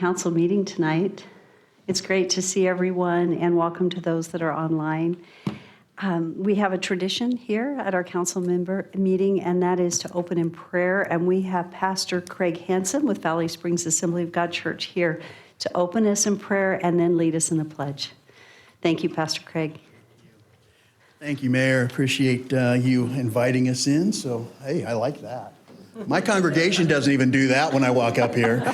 council meeting tonight. It's great to see everyone, and welcome to those that are online. We have a tradition here at our council member meeting, and that is to open in prayer. And we have Pastor Craig Hansen with Valley Springs Assembly of God Church here to open us in prayer and then lead us in the pledge. Thank you, Pastor Craig. Thank you, Mayor. Appreciate you inviting us in. So, hey, I like that. My congregation doesn't even do that when I walk up here.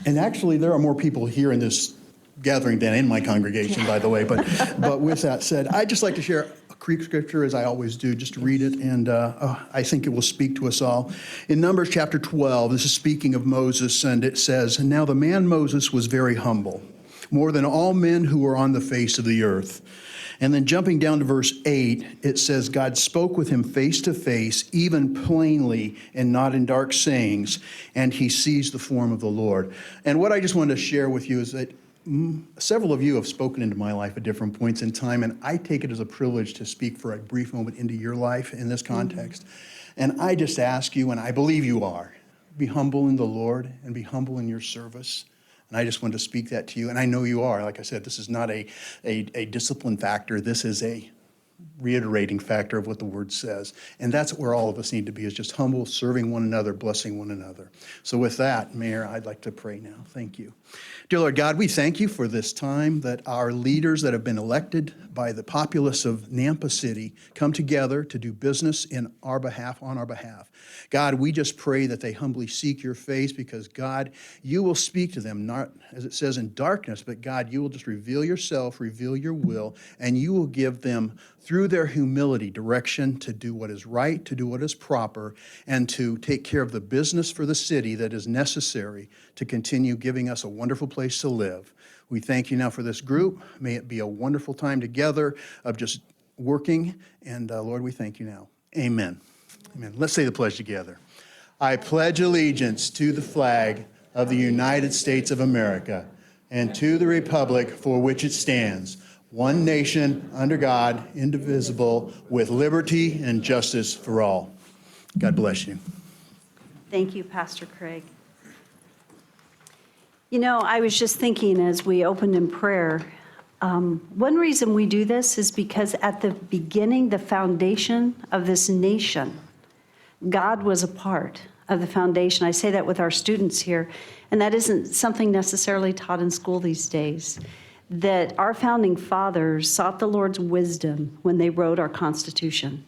And actually, there are more people here in this gathering than in my congregation, by the way. But with that said, I'd just like to share a Greek scripture, as I always do, just to read it, and I think it will speak to us all. In Numbers chapter 12, this is speaking of Moses, and it says, "And now the man Moses was very humble, more than all men who were on the face of the earth." And then jumping down to verse 8, it says, "God spoke with him face to face, even plainly and not in dark sayings, and he sees the form of the Lord." And what I just wanted to share with you is that several of you have spoken into my life at different points in time, and I take it as a privilege to speak for a brief moment into your life in this context. And I just ask you, and I believe you are, be humble in the Lord and be humble in your service. And I just wanted to speak that to you, and I know you are. Like I said, this is not a discipline factor. This is a reiterating factor of what the word says. And that's where all of us need to be, is just humble, serving one another, blessing one another. So with that, Mayor, I'd like to pray now. Thank you. Dear Lord God, we thank you for this time that our leaders that have been elected by the populace of Nampa City come together to do business in our behalf, on our behalf. God, we just pray that they humbly seek your face, because God, you will speak to them, not as it says in darkness, but God, you will just reveal yourself, reveal your will, and you will give them, through their humility, direction to do what is right, to do what is proper, and to take care of the business for the city that is necessary to continue giving us a wonderful place to live. We thank you now for this group. May it be a wonderful time together of just working. And Lord, we thank you now. Amen. Amen. Let's say the pledge together. I pledge allegiance to the flag of the United States of America and to the republic for which it stands, one nation, under God, indivisible, with liberty and justice for all. God bless you. Thank you, Pastor Craig. You know, I was just thinking as we opened in prayer, one reason we do this is because at the beginning, the foundation of this nation, God was a part of the foundation. I say that with our students here, and that isn't something necessarily taught in school these days, that our founding fathers sought the Lord's wisdom when they wrote our Constitution.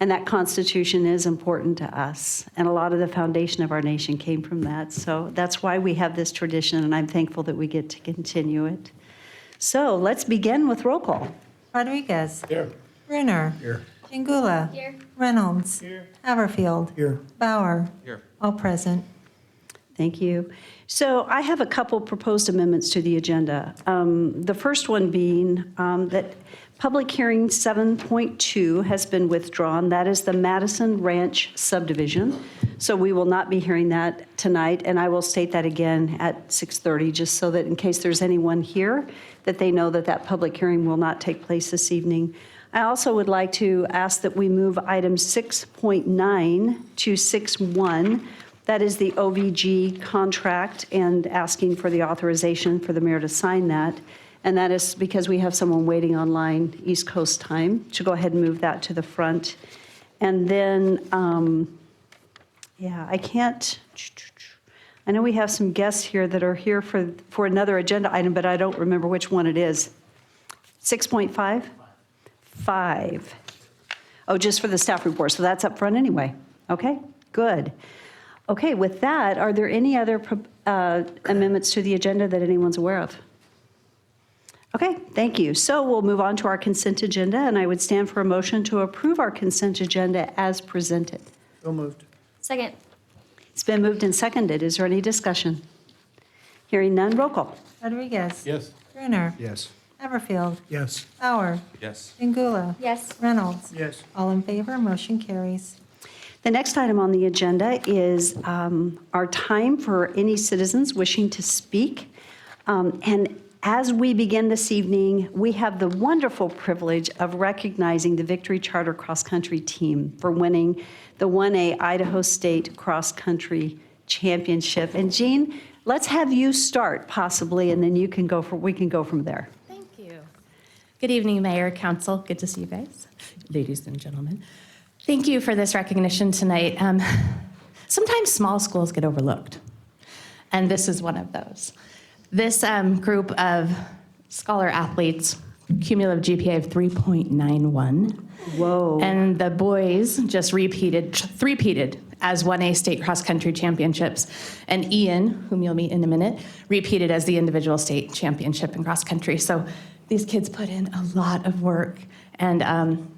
And that Constitution is important to us. And a lot of the foundation of our nation came from that. So that's why we have this tradition, and I'm thankful that we get to continue it. So let's begin with roll call. Rodriguez. Here. Brunner. Here. Jingula. Here. Reynolds. Here. Haverfield. Here. Bauer. Here. All present. Thank you. So I have a couple proposed amendments to the agenda. The first one being that public hearing 7.2 has been withdrawn. That is the Madison Ranch subdivision. So we will not be hearing that tonight, and I will state that again at 6:30, just so that in case there's anyone here, that they know that that public hearing will not take place this evening. I also would like to ask that we move item 6.9 to 6.1. That is the OVG contract, and asking for the authorization for the mayor to sign that. And that is because we have someone waiting online East Coast time. To go ahead and move that to the front. And then, I know we have some guests here that are here for another agenda item, but I don't remember which one it is. 6.5? 5. Oh, just for the staff report, so that's up front anyway. Okay, good. Okay, with that, are there any other amendments to the agenda that anyone's aware of? Okay, thank you. So we'll move on to our consent agenda, and I would stand for a motion to approve our consent agenda as presented. So moved. Second. It's been moved and seconded. Is there any discussion? Hearing none, roll call. Rodriguez. Yes. Brunner. Yes. Haverfield. Yes. Bauer. Yes. Jingula. Yes. Reynolds. Yes. All in favor, motion carries. The next item on the agenda is our time for any citizens wishing to speak. And as we begin this evening, we have the wonderful privilege of recognizing the Victory Charter Cross Country team for winning the 1A Idaho State Cross Country Championship. And Jean, let's have you start possibly, and then we can go from there. Thank you. Good evening, Mayor, Council. Good to see you guys, ladies and gentlemen. Thank you for this recognition tonight. Sometimes small schools get overlooked, and this is one of those. This group of scholar athletes, cumulative GPA of 3.91. Whoa. And the boys just three-peated as 1A state cross-country championships. And Ian, whom you'll meet in a minute, repeated as the individual state championship in cross-country. So these kids put in a lot of work and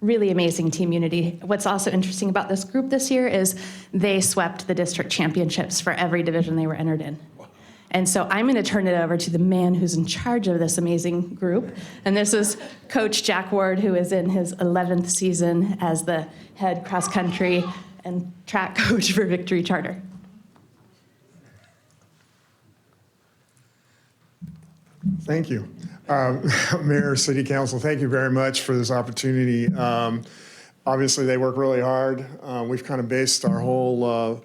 really amazing team unity. What's also interesting about this group this year is they swept the district championships for every division they were entered in. And so I'm going to turn it over to the man who's in charge of this amazing group. And this is Coach Jack Ward, who is in his 11th season as the head cross-country and track coach for Victory Charter. Thank you. Mayor, City Council, thank you very much for this opportunity. Obviously, they work really hard. We've kind of based our whole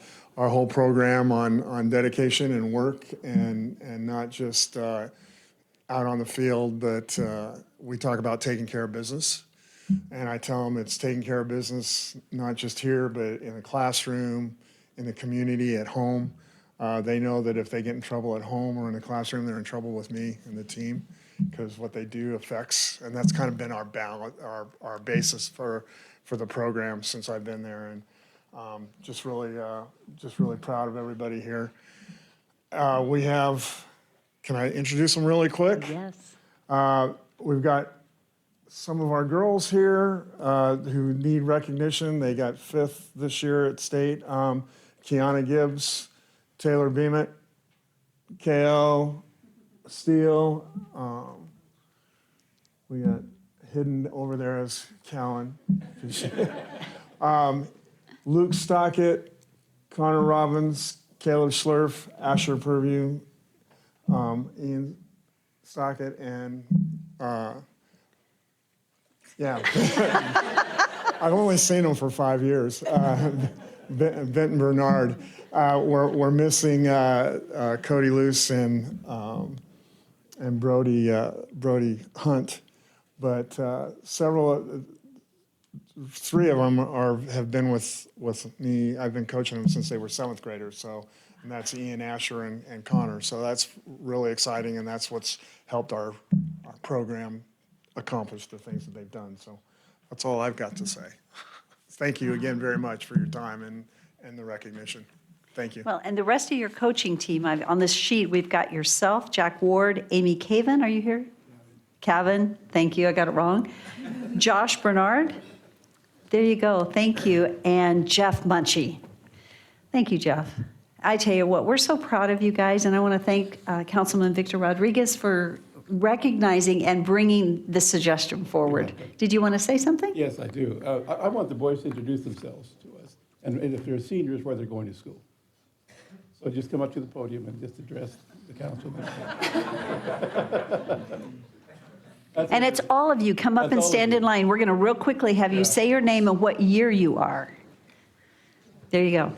program on dedication and work and not just out on the field, but we talk about taking care of business. And I tell them it's taking care of business, not just here, but in the classroom, in the community, at home. They know that if they get in trouble at home or in the classroom, they're in trouble with me and the team, because what they do affects, and that's kind of been our balance, our basis for the program since I've been there. And just really proud of everybody here. We have, can I introduce them really quick? Yes. We've got some of our girls here who need recognition. They got 5th this year at state. Kiana Gibbs, Taylor Beamit, KO, Steele. We got hidden over there as Callan. Luke Stockett, Connor Robbins, Caleb Schlurf, Asher Purview, Ian Stockett, and yeah, I've only seen him for 5 years. Benton Bernard. We're missing Cody Luce and Brody Hunt, but three of them have been with me. I've been coaching them since they were 7th graders. So, and that's Ian, Asher, and Connor. So that's really exciting, and that's what's helped our program accomplish the things that they've done. So that's all I've got to say. Thank you again very much for your time and the recognition. Thank you. Well, and the rest of your coaching team, on this sheet, we've got yourself, Jack Ward, Amy Cavan, are you here? Cavan, thank you, I got it wrong. Josh Bernard, there you go, thank you. And Jeff Munchie. Thank you, Jeff. I tell you what, we're so proud of you guys, and I want to thank Councilman Victor Rodriguez for recognizing and bringing this suggestion forward. Did you want to say something? Yes, I do. I want the boys to introduce themselves to us, and if they're seniors, where they're going to school. So just come up to the podium and just address the council. And it's all of you, come up That's and all of stand in you. line. We're going to real quickly have you say your name and what year you are. There you go.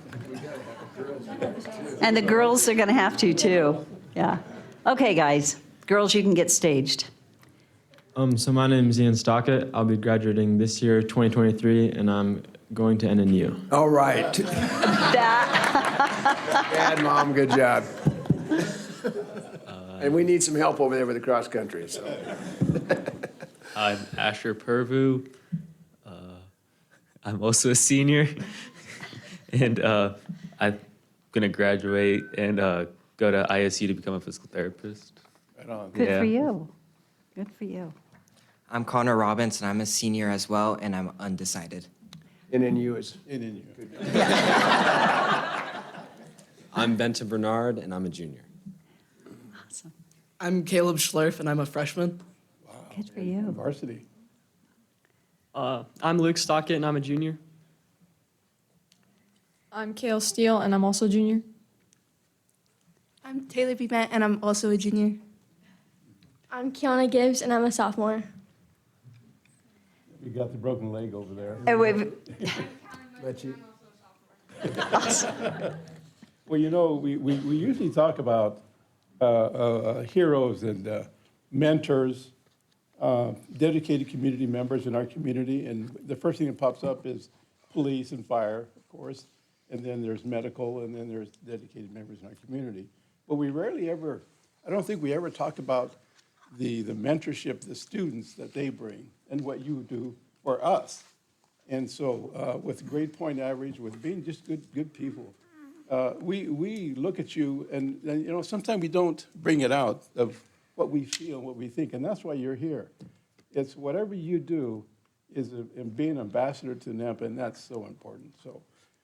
And the girls are going to have to, too. Yeah. Okay, guys. Girls, you can get staged. So my name is Ian Stockett. I'll be graduating this year, 2023, and I'm going to NNU. All right. Dad, Mom, good job. And we need some help over there with the cross country, so. I'm Asher Purvu. I'm also a senior, and I'm going to graduate and go to ISU to become a physical therapist. Right on. Good Yeah. for you. Good for you. I'm Connor Robbins, and I'm a senior as well, and I'm undecided. And then you is. I'm Benton Bernard, and I'm a junior. Awesome. I'm Caleb Schlurf, and I'm a freshman. Good for you. Varsity. I'm Luke Stockett, and I'm a junior. I'm Kale Steele, and I'm also a junior. I'm Taylor Beamit, and I'm also a junior. I'm Kiana Gibbs, and I'm a sophomore. You got the broken leg over there. And we've- Let you. Awesome. Well, you know, we usually talk about heroes and mentors, dedicated community members in our community, and the first thing that pops up is police and fire, of course, and then there's medical, and then there's dedicated members in our community. But we rarely ever, I don't think we ever talk about the mentorship, the students that they bring, and what you do for us. And so with grade point average, with being just good people, we look at you, and you know, sometimes we don't bring it out of what we feel, what we think, and that's why you're here. It's whatever you do is being an ambassador to NEMPA, and that's so important. So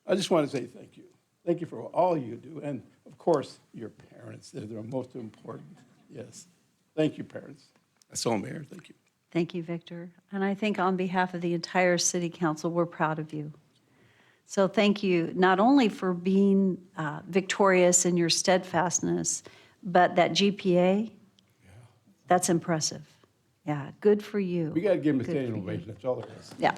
I just want to say thank you. Thank you for all you do, and of course, your parents. They're the most important. Yes. Thank you, parents. That's all, Mayor. Thank you. Thank you, Victor. And I think on behalf of the entire city council, we're proud of you. So thank you not only for being victorious in your steadfastness, but that GPA, that's impressive. Yeah, good for you. We got to give him a Good standing for you. ovation. That's all there is. Yeah.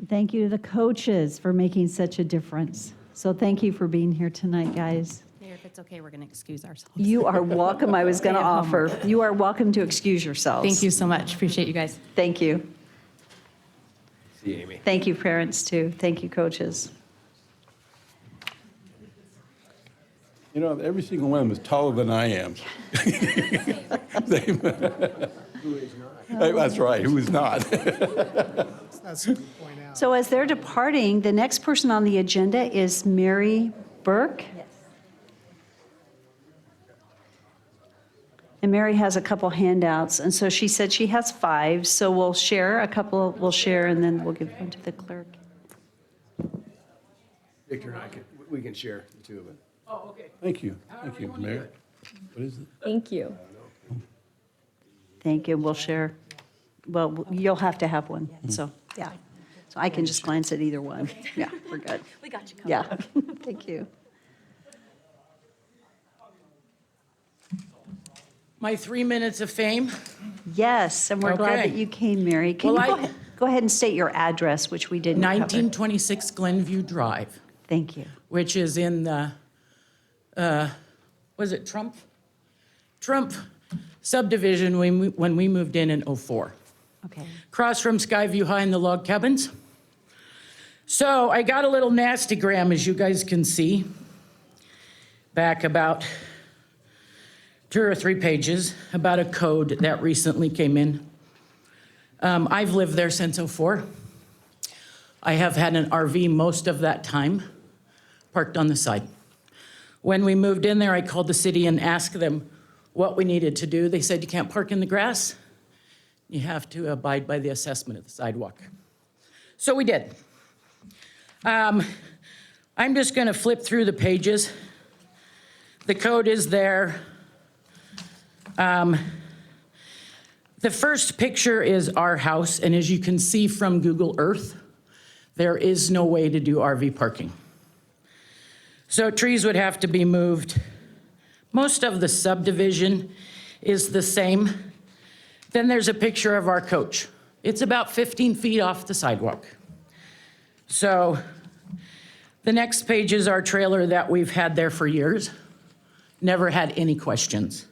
Thank you to the coaches for making such a difference. So thank you for being here tonight, guys. Mayor, if it's okay, we're going to excuse ourselves. You are welcome. I was going to We have offer. homework. You are welcome to excuse yourselves. Thank you so much. Appreciate you guys. Thank you. See you, Amy. Thank you, parents, too. Thank you, coaches. You know, every single one of them is taller than I am. Same. Who is not? That's right. Who is not? That's a good point out. So as they're departing, the next person on the agenda is Mary Burke. Yes. And Mary has a couple handouts, and so she said she has 5, so we'll share a couple, and then we'll give them to the clerk. Victor and I we can share the two of it. Oh, okay. Thank you. Thank you, Mayor. What is it? Thank you. Thank you, we'll share. Well, you'll have to have one, so, yeah. So I can just glance at either one. Yeah, we're good. We got you covered. Yeah, thank you. My 3 minutes of fame. Yes, and we're glad Okay. that you came, Mary. Can Well, you go ahead and state your address, which we didn't cover? 1926 Glenview Drive, Thank you. which is in the, was it Trump? Trump subdivision when we moved in '04. Okay. Across from Skyview High and the log cabins. So I got a little nastygram, as you guys can see, back about 2 or 3 pages about a code that recently came in. I've lived there since '04. I have had an RV most of that time, parked on the side. When we moved in there, I called the city and asked them what we needed to do. They said, you can't park in the grass. You have to abide by the assessment of the sidewalk. So we did. I'm just going to flip through the pages. The code is there. The first picture is our house, and as you can see from Google Earth, there is no way to do RV parking. So trees would have to be moved. Most of the subdivision is the same. Then there's a picture of our coach. It's about 15 feet off the sidewalk. So the next page is our trailer that we've had there for years. Never had any questions.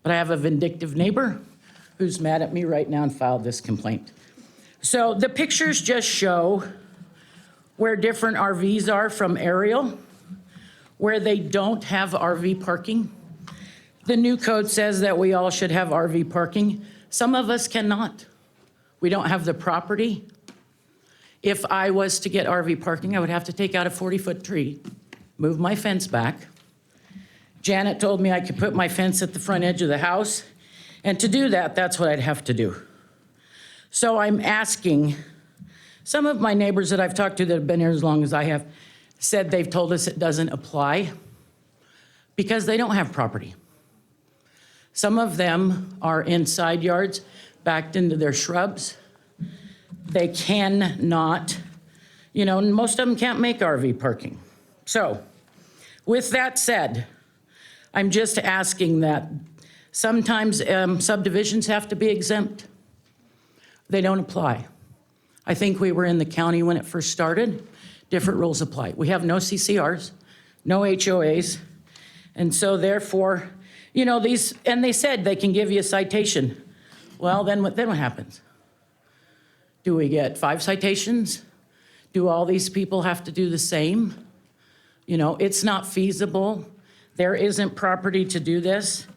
But I have a vindictive neighbor who's mad at me right now and filed this complaint. So the pictures just show where different RVs are from aerial, where they don't have RV parking. The new code says that we all should have RV parking. Some of us cannot. We don't have the property. If I was to get RV parking, I would have to take out a 40-foot tree, move my fence back. Janet told me I could put my fence at the front edge of the house, and to do that, that's what I'd have to do. So I'm asking, some of my neighbors that I've talked to that have been here as long as I have said they've told us it doesn't apply because they don't have property. Some of them are in side yards, backed into their shrubs. They cannot, most of them can't make RV parking. So with that said, I'm just asking that Sometimes subdivisions have to be exempt. They don't apply. I think we were in the county when it first started. Different rules apply. We have no CCRs, no HOAs. And so therefore, you know, and they said they can give you a citation. Well, then what happens? Do we get 5 citations? Do all these people have to do the same? You know, it's not feasible. There isn't property to do this.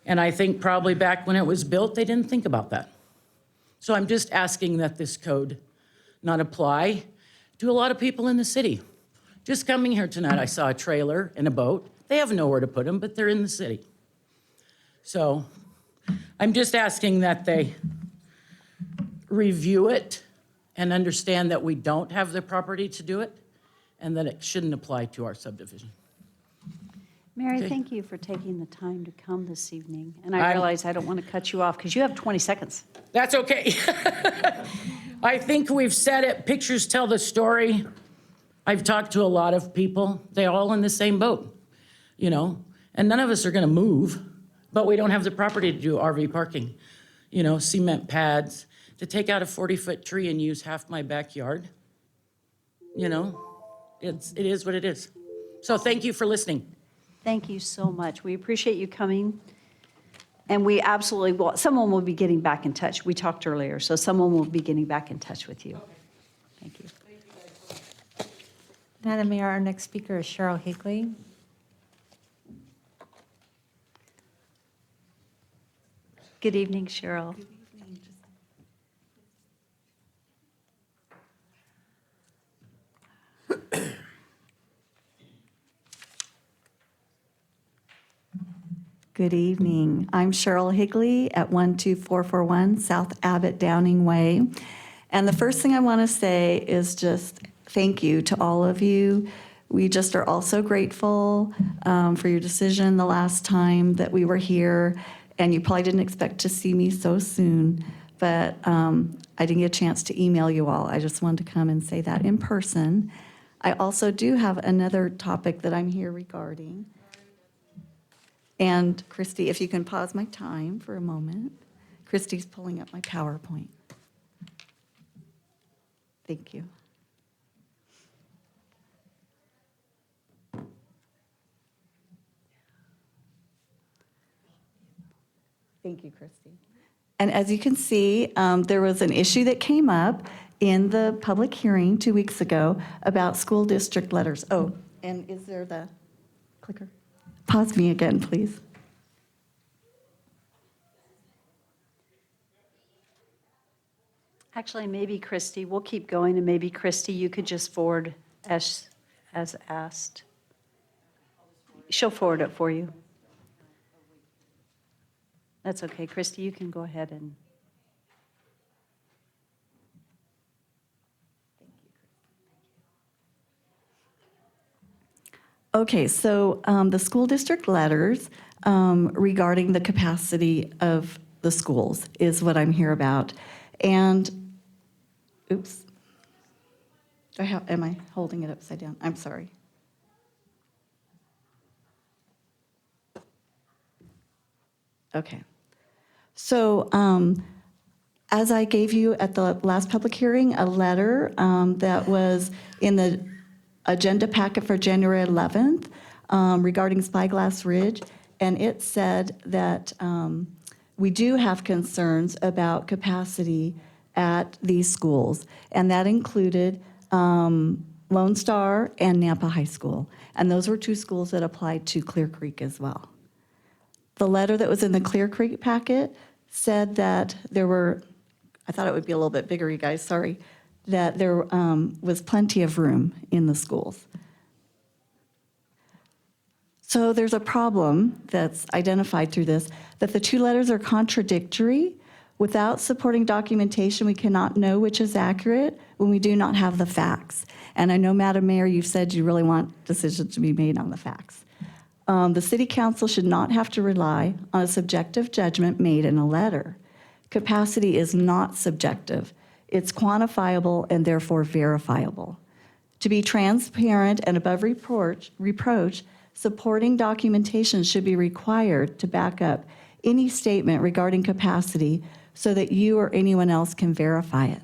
And I think probably back when it was built, they didn't think about that. So I'm just asking that this code not apply to a lot of people in the city. Just coming here tonight, I saw a trailer and a boat. They have nowhere to put them, but they're in the city. So I'm just asking that they review it and understand that we don't have the property to do it and that it shouldn't apply to our subdivision. Mary, Okay. thank you for taking the time to come this evening. And I I'm- realize I don't want to cut you off because you have 20 seconds. That's okay. I think we've said it. Pictures tell the story. I've talked to a lot of people. They're all in the same boat, you know, and none of us are going to move, but we don't have the property to do RV parking, you know, cement pads, to take out a 40-foot tree and use half my backyard. You know, it is what it is. So thank you for listening. Thank you so much. We appreciate you coming. And we absolutely will, someone will be getting back in touch. We talked earlier, so someone will be getting back in touch with you. Thank you. Madam Mayor, our next speaker is Cheryl Higley. Good evening, Cheryl. Good evening. I'm Cheryl Higley at 12441 South Abbott Downing Way. And the first thing I want to say is just thank you to all of you. We just are all so grateful for your decision the last time that we were here. And you probably didn't expect to see me so soon, but I didn't get a chance to email you all. I just wanted to come and say that in person. I also do have another topic that I'm here regarding. And Christy, if you can pause my time for a moment. Christy's pulling up my PowerPoint. Thank you. Thank you, Christy. And as you can see, there was an issue that came up in the public hearing 2 weeks ago about school district letters. Oh, and is there the clicker? Pause me again, please. Actually, maybe Christy, we'll keep going, and maybe Christy, you could just forward as asked. She'll forward it for you. That's okay. Christy, you can go ahead and. Okay, so the school district letters regarding the capacity of the schools is what I'm here about. And, oops, am I holding it upside down? I'm sorry. Okay. So as I gave you at the last public hearing, a letter that was in the agenda packet for January 11th regarding Spyglass Ridge, and it said that we do have concerns about capacity at these schools, and that included Lone Star and Nampa High School, and those were 2 schools that applied to Clear Creek as well. The letter that was in the Clear Creek packet said that there were, I thought it would be a little bit bigger, you guys, sorry, that there was plenty of room in the schools. So there's a problem that's identified through this, that the 2 letters are contradictory. Without supporting documentation, we cannot know which is accurate when we do not have the facts. And I know, Madam Mayor, you've said you really want decisions to be made on the facts. The City Council should not have to rely on a subjective judgment made in a letter. Capacity is not subjective. It's quantifiable and therefore verifiable. To be transparent and above reproach, supporting documentation should be required to back up any statement regarding capacity so that you or anyone else can verify it.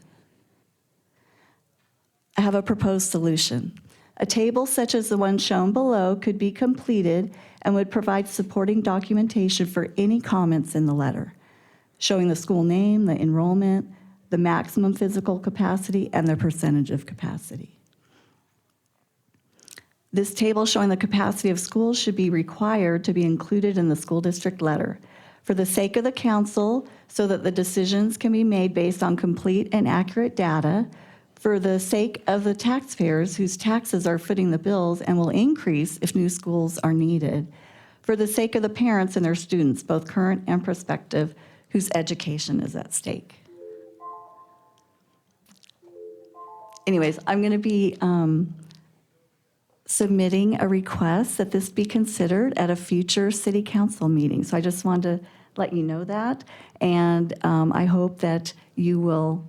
I have a proposed solution. A table such as the one shown below could be completed and would provide supporting documentation for any comments in the letter, showing the school name, the enrollment, the maximum physical capacity, and the percentage of capacity. This table showing the capacity of schools should be required to be included in the school district letter for the sake of the council so that the decisions can be made based on complete and accurate data, for the sake of the taxpayers whose taxes are footing the bills and will increase if new schools are needed, for the sake of the parents and their students, both current and prospective, whose education is at stake. Anyways, I'm going to be submitting a request that this be considered at a future city council meeting. So I just wanted to let you know that, and I hope that you will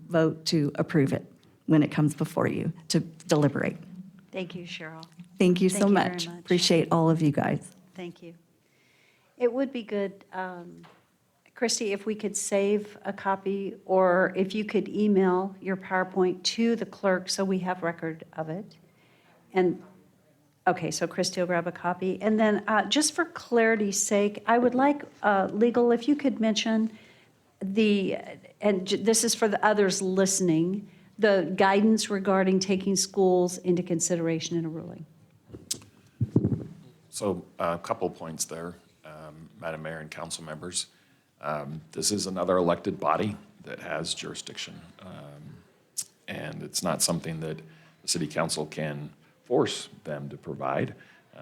vote to approve it when it comes before you to deliberate. Thank you, Cheryl. Thank you Thank so you very much. much. Appreciate all of you guys. Thank you. It would be good, Christy, if we could save a copy, or if you could email your PowerPoint to the clerk so we have record of it. And, okay, so Christy will grab a copy. And then just for clarity's sake, I would like legal, if you could mention this is for the others listening, the guidance regarding taking schools into consideration in a ruling. So a couple points there, Madam Mayor and council members. This is another elected body that has jurisdiction. And it's not something that the city council can force them to provide.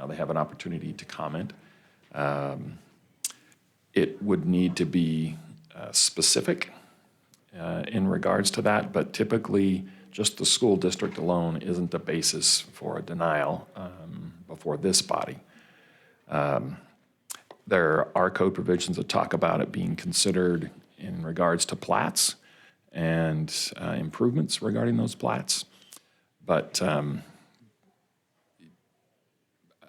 They have an opportunity to comment. It would need to be specific in regards to that, but typically just the school district alone isn't the basis for a denial before this body. There are code provisions that talk about it being considered in regards to plats and improvements regarding those plats, but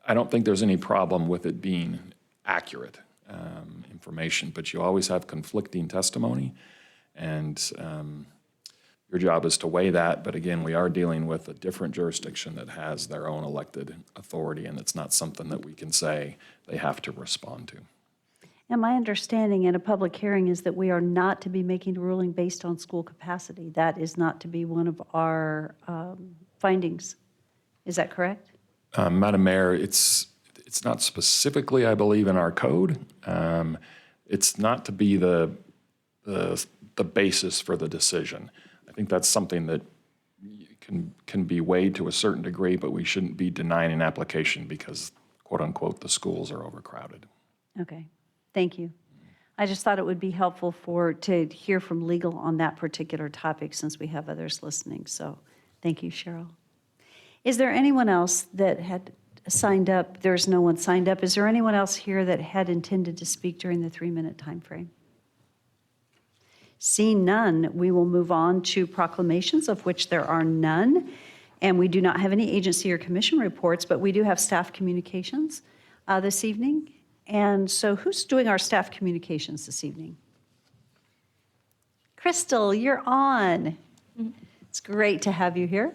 I don't think there's any problem with it being accurate information, but you always have conflicting testimony, and your job is to weigh that. But again, we are dealing with a different jurisdiction that has their own elected authority, and it's not something that we can say they have to respond to. And my understanding in a public hearing is that we are not to be making a ruling based on school capacity. That is not to be one of our findings. Is that correct? Madam Mayor, it's not specifically, I believe, in our code. It's not to be the basis for the decision. I think that's something that can be weighed to a certain degree, but we shouldn't be denying an application because, quote unquote, the schools are overcrowded. Okay, thank you. I just thought it would be helpful to hear from legal on that particular topic since we have others listening. So thank you, Cheryl. Is there anyone else that had signed up? There's no one signed up. Is there anyone else here that had intended to speak during the 3-minute time frame? Seeing none, we will move on to proclamations, of which there are none. And we do not have any agency or commission reports, but we do have staff communications this evening. And so who's doing our staff communications this evening? Crystal, you're on. It's great to have you here.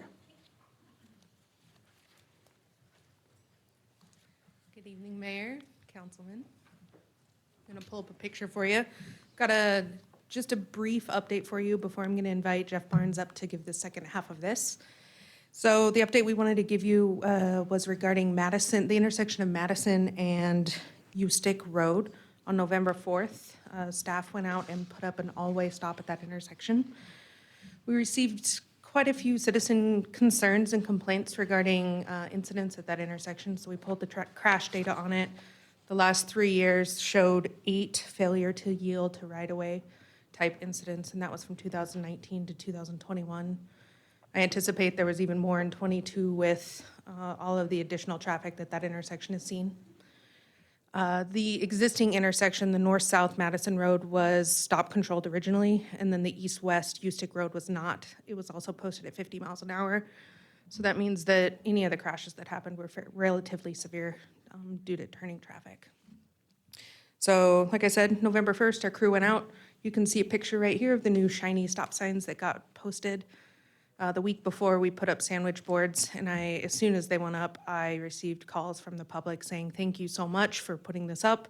Good evening, Mayor, Councilman. I'm going to pull up a picture for you. Got just a brief update for you before I'm going to invite Jeff Barnes up to give the second half of this. So the update we wanted to give you was regarding Madison, the intersection of Madison and Ustick Road on November 4th. Staff went out and put up an all-way stop at that intersection. We received quite a few citizen concerns and complaints regarding incidents at that intersection, so we pulled the crash data on it. The last 3 years showed 8 failure to yield to right-of-way type incidents, and that was from 2019 to 2021. I anticipate there was even more in 22 with all of the additional traffic that intersection has seen. The existing intersection, the north-south Madison Road, was stop controlled originally, and then the east-west Ustick Road was not. It was also posted at 50 miles an hour. So that means that any of the crashes that happened were relatively severe due to turning traffic. So like I said, November 1st, our crew went out. You can see a picture right here of the new shiny stop signs that got posted. The week before, we put up sandwich boards, and as soon as they went up, I received calls from the public saying, thank you so much for putting this up.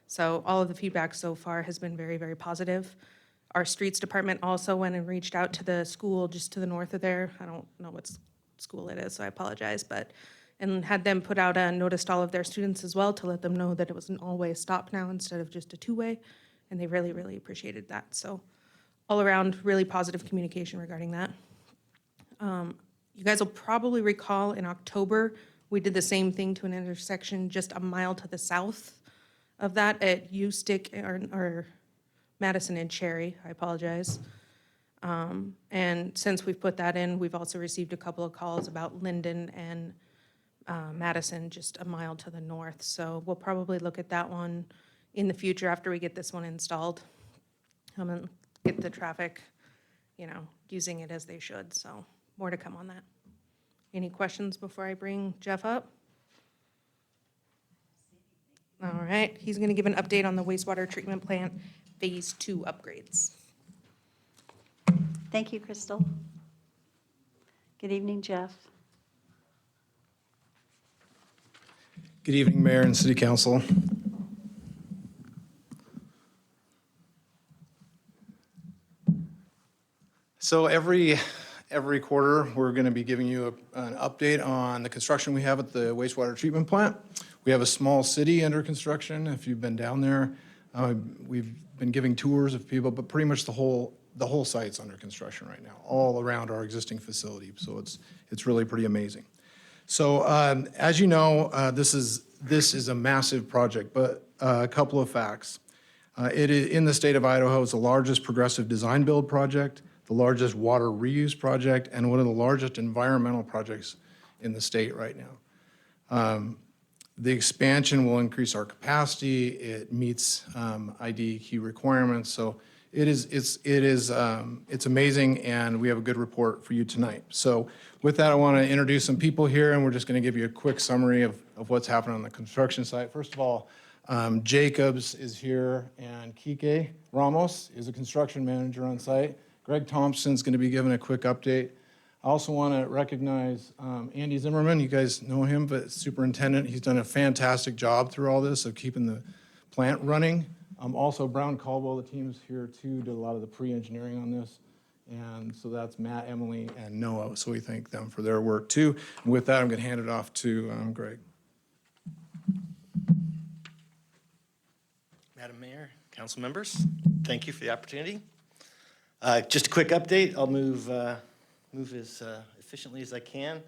So all of the feedback so far has been very, very positive. Our streets department also went and reached out to the school just to the north of there. I don't know what school it is, so I apologize, and had them put out a notice to all of their students as well to let them know that it was an all-way stop now instead of just a two-way, and they really, really appreciated that. So all around, really positive communication regarding that. You guys will probably recall in October, we did the same thing to an intersection just a mile to the south of that at Ustick or Madison and Cherry, I apologize. And since we've put that in, we've also received a couple of calls about Linden and Madison, just a mile to the north. So we'll probably look at that one in the future after we get this one installed. And get the traffic, using it as they should. So more to come on that. Any questions before I bring Jeff up? All right, he's going to give an update on the wastewater treatment plant Phase 2 upgrades. Thank you, Crystal. Good evening, Jeff. Good evening, Mayor and City Council. So every quarter, we're going to be giving you an update on the construction we have at the wastewater treatment plant. We have a small city under construction. If you've been down there, we've been giving tours of people, but pretty much the whole site's under construction right now, all around our existing facility. So it's really pretty amazing. So as you know, this is a massive project, but a couple of facts. It is in the state of Idaho. It's the largest progressive design build project, the largest water reuse project, and one of the largest environmental projects in the state right now. The expansion will increase our capacity. It meets IDEQ requirements. So it's amazing, and we have a good report for you tonight. So with that, I want to introduce some people here, and we're just going to give you a quick summary of what's happening on the construction site. First of all, Jacobs is here, and Kike Ramos is a construction manager on site. Greg Thompson's going to be giving a quick update. I also want to recognize Andy Zimmerman. You guys know him, but superintendent. He's done a fantastic job through all this of keeping the plant running. Also, Brown Caldwell, the team's here too, did a lot of the pre-engineering on this. And so that's Matt, Emily, and Noah. So we thank them for their work too. And with that, I'm going to hand it off to Greg. Madam Mayor, council members, thank you for the opportunity. Just a quick update. I'll move as efficiently as I can.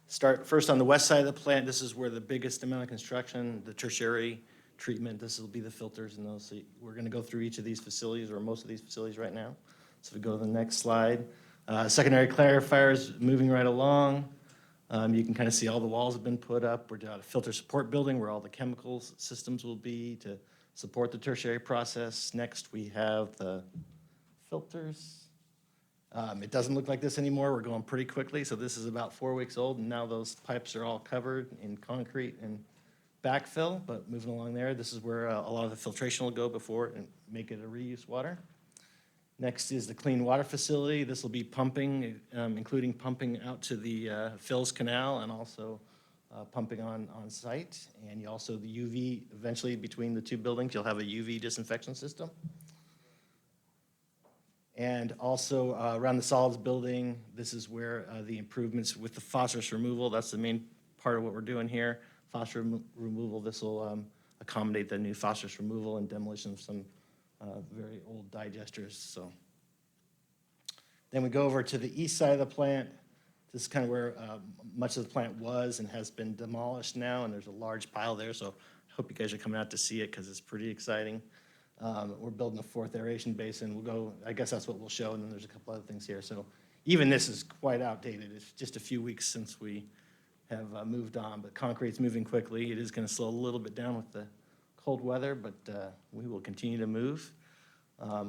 Start first on the west side of the plant. This is where the biggest amount of construction, the tertiary treatment, this will be the filters and those. So we're going to go through each of these facilities, or most of these facilities right now. So we go to the next slide. Secondary clarifiers moving right along. You can kind of see all the walls have been put up. We're down a filter support building where all the chemicals systems will be to support the tertiary process. Next, we have the filters. It doesn't look like this anymore. We're going pretty quickly. So this is about 4 weeks old, and now those pipes are all covered in concrete and backfill. But moving along there, this is where a lot of the filtration will go before and make it a reuse water. Next is the clean water facility. This will be pumping, including pumping out to the Phil's Canal and also pumping on site. And you also, the UV, eventually between the two buildings, you'll have a UV disinfection system. And also around the solids building, this is where the improvements with the phosphorus removal, that's the main part of what we're doing here. Phosphorus removal, this will accommodate the new phosphorus removal and demolition of some very old digesters. So then we go over to the east side of the plant. This is kind of where much of the plant was and has been demolished now, and there's a large pile there. So I hope you guys are coming out to see it because it's pretty exciting. We're building a fourth aeration basin. We'll go, I guess that's what we'll show, and then there's a couple other things here. So even this is quite outdated. It's just a few weeks since we have moved on, but concrete's moving quickly. It is going to slow a little bit down with the cold weather, but we will continue to move.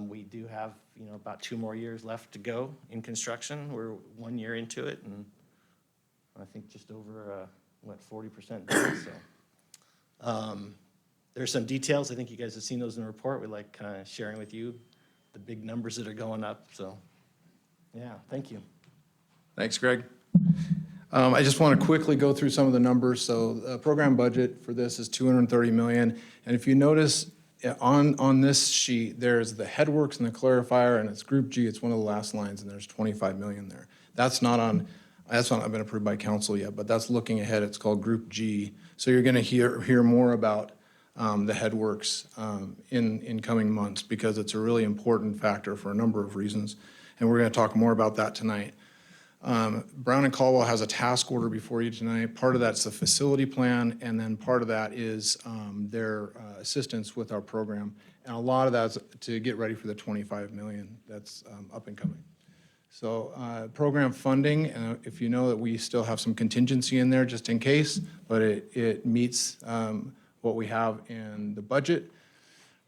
We do have, about 2 more years left to go in construction. We're 1 year into it, and I think just over 40% done. So There's some details. I think you guys have seen those in the report. We like kind of sharing with you the big numbers that are going up. So, yeah, thank you. Thanks, Greg. I just want to quickly go through some of the numbers. So the program budget for this is $230 million. And if you notice on this sheet, there's the headworks and the clarifier, and it's Group G. It's one of the last lines, and there's $25 million there. That's not been approved by council yet, but that's looking ahead. It's called Group G. So you're going to hear more about the headworks in coming months, because it's a really important factor for a number of reasons. And we're going to talk more about that tonight. Brown and Caldwell has a task order before you tonight. Part of that's the facility plan, and then part of that is their assistance with our program. And a lot of that's to get ready for the $25 million that's up and coming. So program funding, if you know that we still have some contingency in there just in case, but it meets what we have in the budget.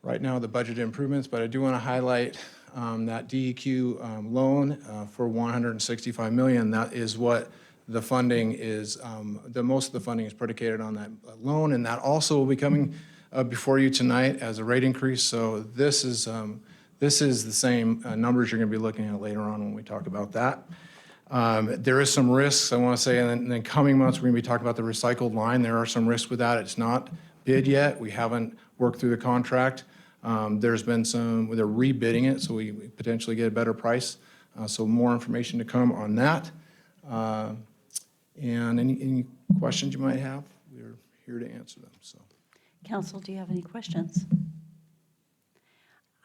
Right now, the budget improvements, but I do want to highlight that DEQ loan for $165 million. That is what the funding is. Most of the funding is predicated on that loan, and that also will be coming before you tonight as a rate increase. So this is the same numbers you're going to be looking at later on when we talk about that. There is some risks, I want to say, in the coming months, we're going to be talking about the recycled line. There are some risks with that. It's not bid yet. We haven't worked through the contract. There's been they're rebidding it, so we potentially get a better price. So more information to come on that. And any questions you might have, we're here to answer them. So, Council, do you have any questions?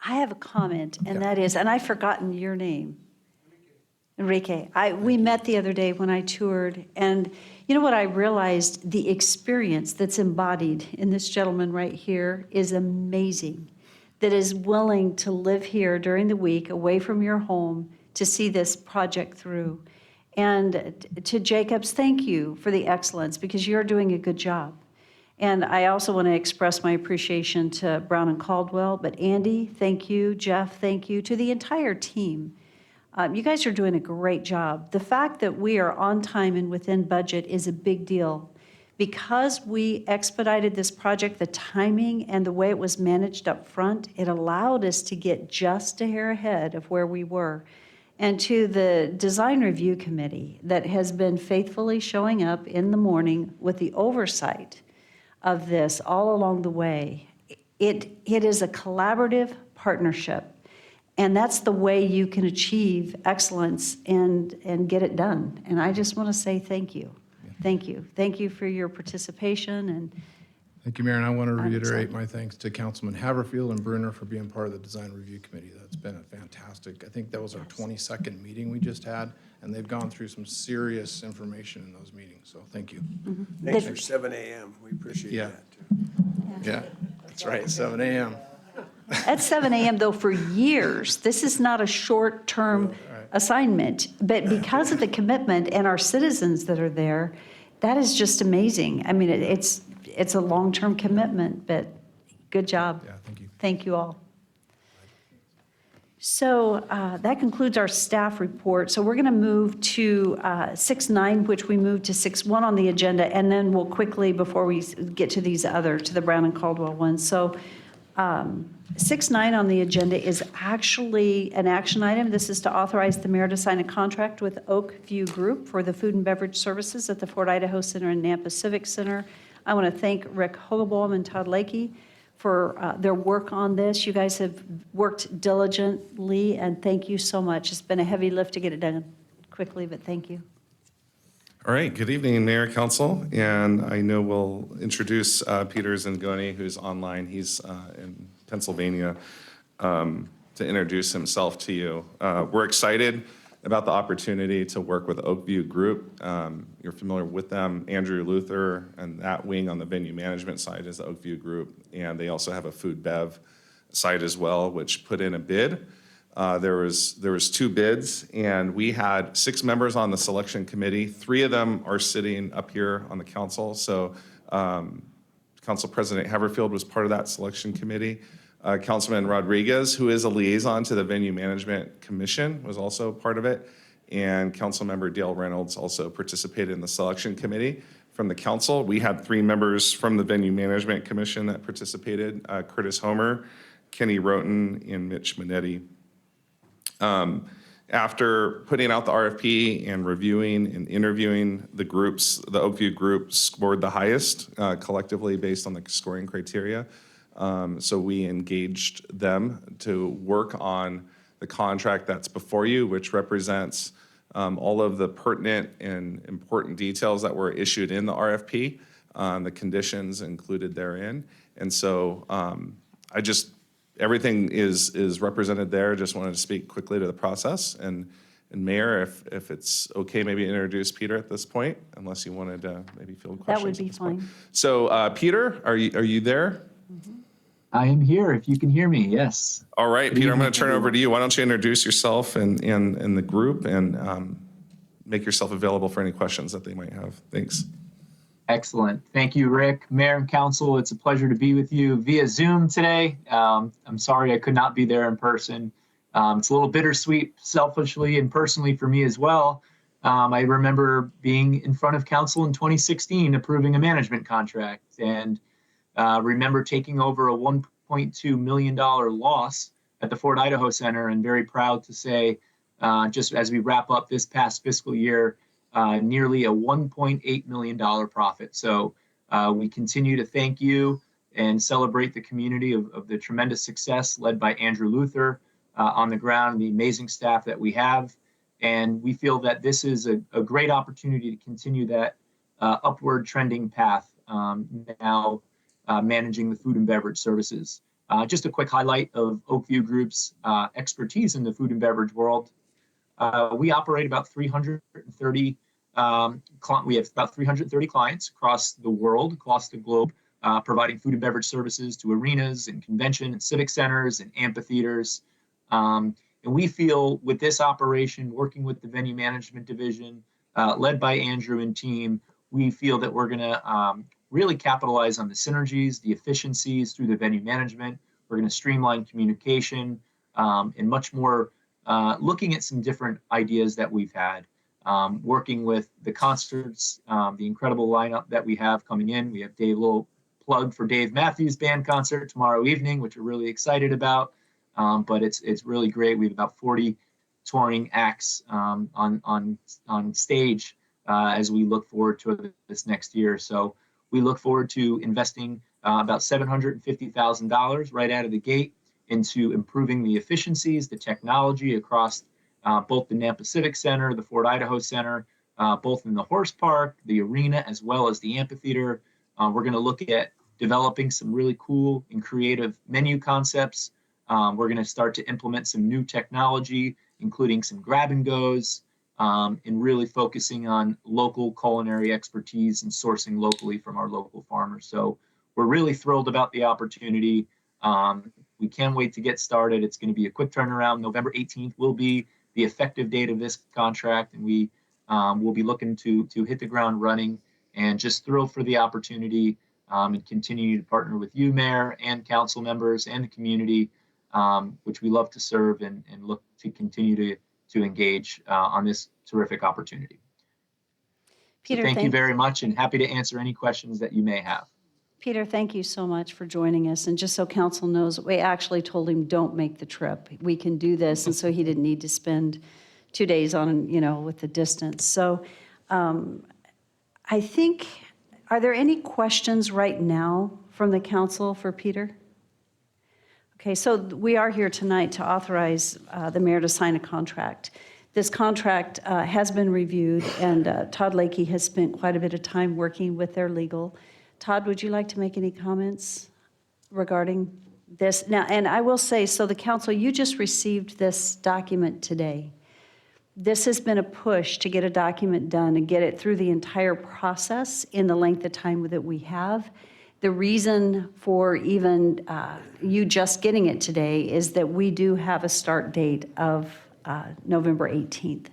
I have a comment, and that is, and I've forgotten your name. Enrique. We met the other day when I toured, and you know what I realized? The experience that's embodied in this gentleman right here is amazing, that is willing to live here during the week, away from your home, to see this project through. And to Jacobs, thank you for the excellence, because you're doing a good job. And I also want to express my appreciation to Brown and Caldwell, but Andy, thank you. Jeff, thank you. To the entire team. You guys are doing a great job. The fact that we are on time and within budget is a big deal. Because we expedited this project, the timing and the way it was managed up front, it allowed us to get just a hair ahead of where we were. And to the Design Review Committee that has been faithfully showing up in the morning with the oversight of this all along the way, it is a collaborative partnership. And that's the way you can achieve excellence and get it done. And I just want to say thank you. Thank you. Thank you for your participation. And thank you, Mayor. And I want to reiterate my thanks to Councilman Haverfield and Bruner for being part of the Design Review Committee. That's been a fantastic, I think that was our 22nd meeting we just had, and they've gone through some serious information in those meetings. So thank you. Thanks for 7 a.m. We appreciate that, too. Yeah, that's right, 7 a.m. At 7 a.m., though, for years, this is not a short-term assignment. But because of the commitment and our citizens that are there, that is just amazing. I mean, it's a long-term commitment, but good job. Yeah, thank you. Thank you all. So that concludes our staff report. So we're going to move to 6.9, which we moved to 6.1 on the agenda, and then we'll quickly, before we get to these to the Brown and Caldwell ones. So 6.9 on the agenda is actually an action item. This is to authorize the mayor to sign a contract with Oak View Group for the food and beverage services at the Fort Idaho Center and Nampa Civic Center. I want to thank Rick Hogaboam and Todd Lakey for their work on this. You guys have worked diligently, and thank you so much. It's been a heavy lift to get it done quickly, but thank you. All right, good evening, Mayor, Council, and I know we'll introduce Peter Zingoni, who's online. He's in Pennsylvania, to introduce himself to you. We're excited about the opportunity to work with Oakview Group. You're familiar with them. Andrew Luther and that wing on the venue management side is the Oakview Group, and they also have a food bev side as well, which put in a bid. There was 2 bids, and we had 6 members on the selection committee. 3 of them are sitting up here on the council. So Council President Haverfield was part of that selection committee. Councilman Rodriguez, who is a liaison to the Venue Management Commission, was also part of it. And Councilmember Dale Reynolds also participated in the selection committee from the council. We had 3 members from the Venue Management Commission that participated, Curtis Homer, Kenny Roten, and Mitch Minetti. After putting out the RFP and reviewing and interviewing the groups, the Oakview group scored the highest collectively based on the scoring criteria. So we engaged them to work on the contract that's before you, which represents all of the pertinent and important details that were issued in the RFP, the conditions included therein. And so everything is represented there. Just wanted to speak quickly to the process. And Mayor, if it's okay, maybe introduce Peter at this point, unless you wanted to maybe field questions. That would be fine. So Peter, are you there? I am here, if you can hear me, yes. All right, Peter, I'm going to turn it over to you. Why don't you introduce yourself and the group and make yourself available for any questions that they might have. Thanks. Excellent. Thank you, Rick. Mayor and council, it's a pleasure to be with you via Zoom today. I'm sorry I could not be there in person. It's a little bittersweet, selfishly and personally for me as well. I remember being in front of council in 2016 approving a management contract, and remember taking over a $1.2 million loss at the Fort Idaho Center, and very proud to say, just as we wrap up this past fiscal year, nearly a $1.8 million profit. So we continue to thank you and celebrate the community of the tremendous success led by Andrew Luther on the ground, the amazing staff that we have. And we feel that this is a great opportunity to continue that upward trending path now managing the food and beverage services. Just a quick highlight of Oakview Group's expertise in the food and beverage world. We operate about 330, we have about 330 clients across the world, across the globe, providing food and beverage services to arenas and convention and civic centers and amphitheaters. And we feel with this operation, working with the venue management division, led by Andrew and team, we feel that we're gonna really capitalize on the synergies, the efficiencies through the venue management. We're gonna streamline communication and much more looking at some different ideas that we've had. Working with the concerts, the incredible lineup that we have coming in. We have a little plug for Dave Matthews Band concert tomorrow evening, which we're really excited about. But it's really great. We have about 40 touring acts on stage as we look forward to this next year. So we look forward to investing about $750,000 right out of the gate into improving the efficiencies, the technology across both the Nampa Civic Center, the Fort Idaho Center, both in the horse park, the arena, as well as the amphitheater. We're going to look at developing some really cool and creative menu concepts. We're going to start to implement some new technology, including some grab and goes, and really focusing on local culinary expertise and sourcing locally from our local farmers. So we're really thrilled about the opportunity. We can't wait to get started. It's going to be a quick turnaround. November 18th will be the effective date of this contract, and we will be looking to hit the ground running, and just thrilled for the opportunity and continue to partner with you, Mayor, and council members and the community, which we love to serve and look to continue to engage on this terrific opportunity. Peter, So thank thank you very much, and happy to answer any questions that you may have. Peter, thank you so much for joining us. And just so council knows, we actually told him, don't make the trip. We can do this. And so he didn't need to spend 2 days on, with the distance. So I think, are there any questions right now from the council for Peter? Okay, so we are here tonight to authorize the mayor to sign a contract. This contract has been reviewed, and Todd Lakey has spent quite a bit of time working with their legal. Todd, would you like to make any comments regarding this? Now, and I will say, so the council, you just received this document today. This has been a push to get a document done and get it through the entire process in the length of time that we have. The reason for even you just getting it today is that we do have a start date of November 18th.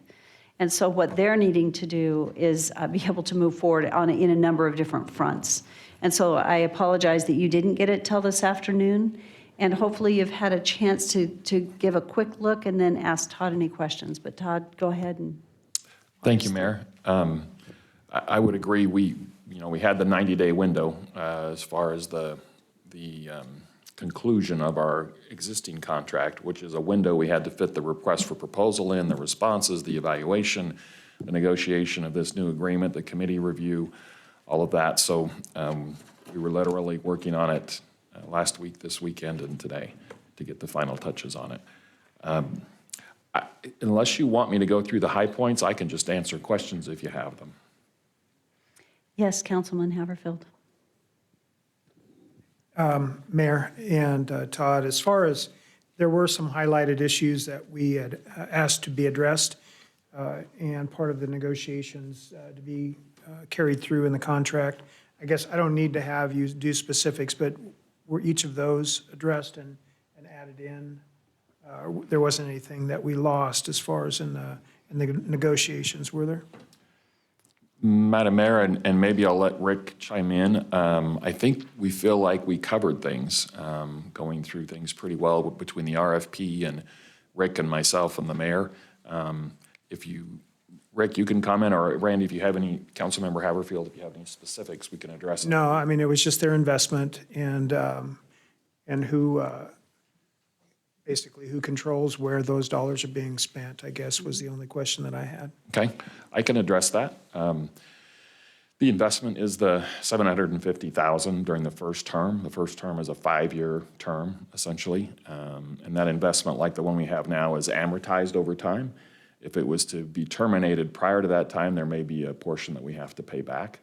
And so what they're needing to do is be able to move forward in a number of different fronts. And so I apologize that you didn't get it till this afternoon. And hopefully you've had a chance to give a quick look and then ask Todd any questions. But Todd, go ahead and. Thank you, Mayor. I would agree. We we had the 90-day window as far as the conclusion of our existing contract, which is a window we had to fit the request for proposal in, the responses, the evaluation, the negotiation of this new agreement, the committee review, all of that. So we were literally working on it last week, this weekend, and today to get the final touches on it. Unless you want me to go through the high points, I can just answer questions if you have them. Yes, Councilman Haverfield. Mayor and Todd, as far as there were some highlighted issues that we had asked to be addressed and part of the negotiations to be carried through in the contract. I guess I don't need to have you do specifics, but were each of those addressed and added in? There wasn't anything that we lost as far as in the negotiations, were there? Madam Mayor, and maybe I'll let Rick chime in. I think we feel like we covered things, going through things pretty well between the RFP and Rick and myself and the mayor. Rick, you can comment, or Randy, if you have any, Councilmember Haverfield, if you have any specifics, we can address it. No, I mean, it was just their investment and who, basically who controls where those dollars are being spent, I guess, was the only question that I had. Okay, I can address that. The investment is the $750,000 during the first term. The first term is a 5-year term, essentially. And that investment, like the one we have now, is amortized over time. If it was to be terminated prior to that time, there may be a portion that we have to pay back.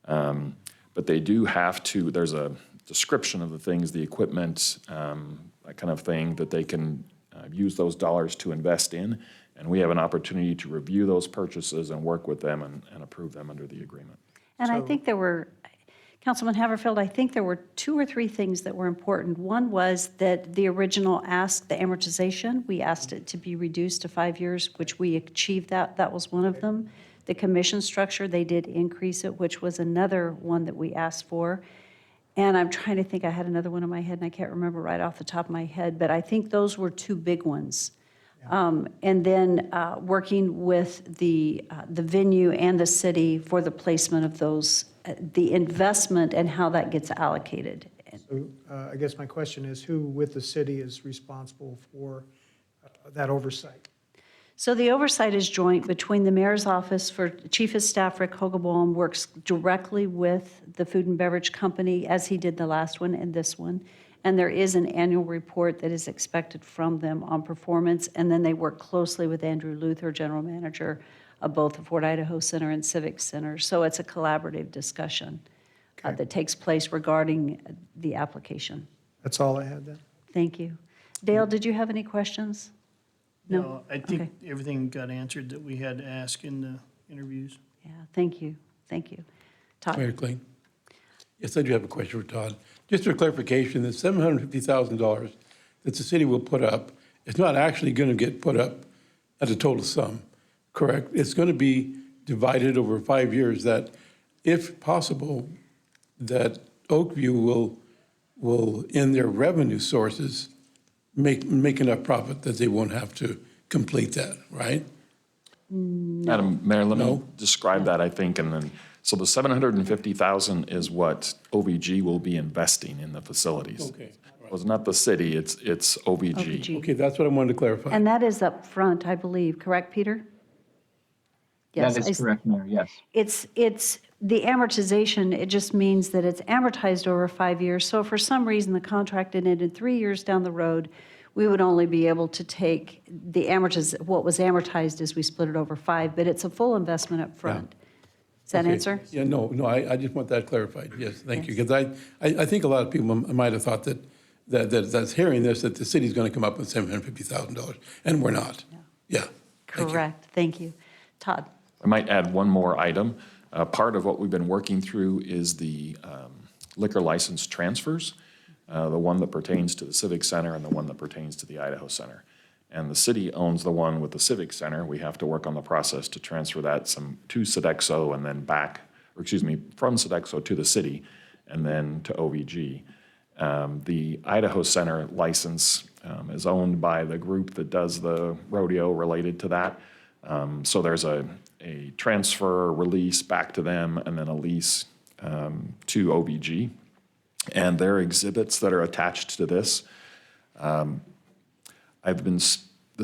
But they do have to, there's a description of the things, the equipment, that kind of thing, that they can use those dollars to invest in. And we have an opportunity to review those purchases and work with them and approve them under the agreement. And I think there were, Councilman Haverfield, I think there were 2 or 3 things that were important. One was that the original ask, the amortization, we asked it to be reduced to 5 years, which we achieved that. That was one of them. The commission structure, they did increase it, which was another one that we asked for. And I'm trying to think, I had another one in my head, and I can't remember right off the top of my head, but I think those were 2 big ones. And then working with the venue and the city for the placement of those, the investment and how that gets allocated. So I guess my question is, who with the city is responsible for that oversight? So the oversight is joint between the mayor's office. For Chief of Staff Rick Hogaboam works directly with the food and beverage company, as he did the last one and this one. And there is an annual report that is expected from them on performance. And then they work closely with Andrew Luther, general manager of both the Fort Idaho Center and Civic Center. So it's a collaborative discussion that takes place regarding the application. That's all I had then. Thank you. Dale, did you have any questions? No, I think everything got answered that we had to ask in the interviews. Yeah, thank you. Thank you. Todd? Mayor Klein. Yes, I do have a question for Todd. Just for clarification, the $750,000 that the city will put up is not actually going to get put up at a total sum, correct? It's going to be divided over 5 years that, if possible, that Oakview will in their revenue sources, make enough profit that they won't have to complete that, right? Madam Mayor, let me describe that, I think, and then, so the $750,000 is what OVG will be investing in the facilities. Okay. It was not the city, it's OVG. OVG. Okay, that's what I wanted to clarify. And that is up front, I believe, correct, Peter? Yes. That is correct, Mayor, yes. It's the amortization, it just means that it's amortized over 5 years. So if for some reason the contract ended 3 years down the road, we would only be able to take the what was amortized as we split it over 5, but it's a full investment up front. Does that answer? Yeah, no, I just want that clarified. Yes, thank you. Because I think a lot of people might have thought that's hearing this, that the city's going to come up with $750,000, and we're not. Yeah. Correct. Thank you. Todd? I might add one more item. Part of what we've been working through is the liquor license transfers, the one that pertains to the Civic Center and the one that pertains to the Idaho Center. And the city owns the one with the Civic Center. We have to work on the process to transfer that to Sodexo and then back, or excuse me, from Sodexo to the city and then to OVG. The Idaho Center license is owned by the group that does the rodeo related to that. So there's a transfer, release back to them, and then a lease to OVG. And there are exhibits that are attached to this. The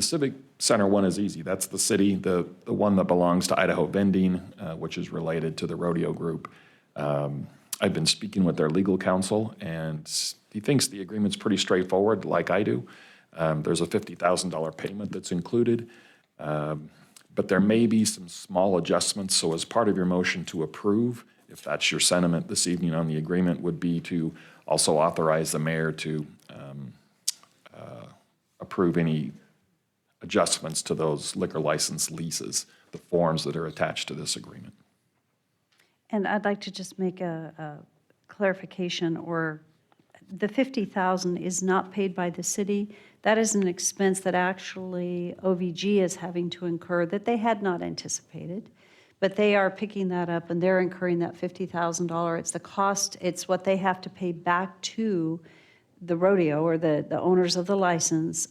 Civic Center one is easy. That's the city, the one that belongs to Idaho Vending, which is related to the rodeo group. I've been speaking with their legal counsel, and he thinks the agreement's pretty straightforward, like I do. There's a $50,000 payment that's included, but there may be some small adjustments. So as part of your motion to approve, if that's your sentiment this evening on the agreement, would be to also authorize the mayor to approve any adjustments to those liquor license leases, the forms that are attached to this agreement. And I'd like to just make a clarification, or the $50,000 is not paid by the city. That is an expense that actually OVG is having to incur that they had not anticipated. But they are picking that up and they're incurring that $50,000. It's the cost, it's what they have to pay back to the rodeo or the owners of the license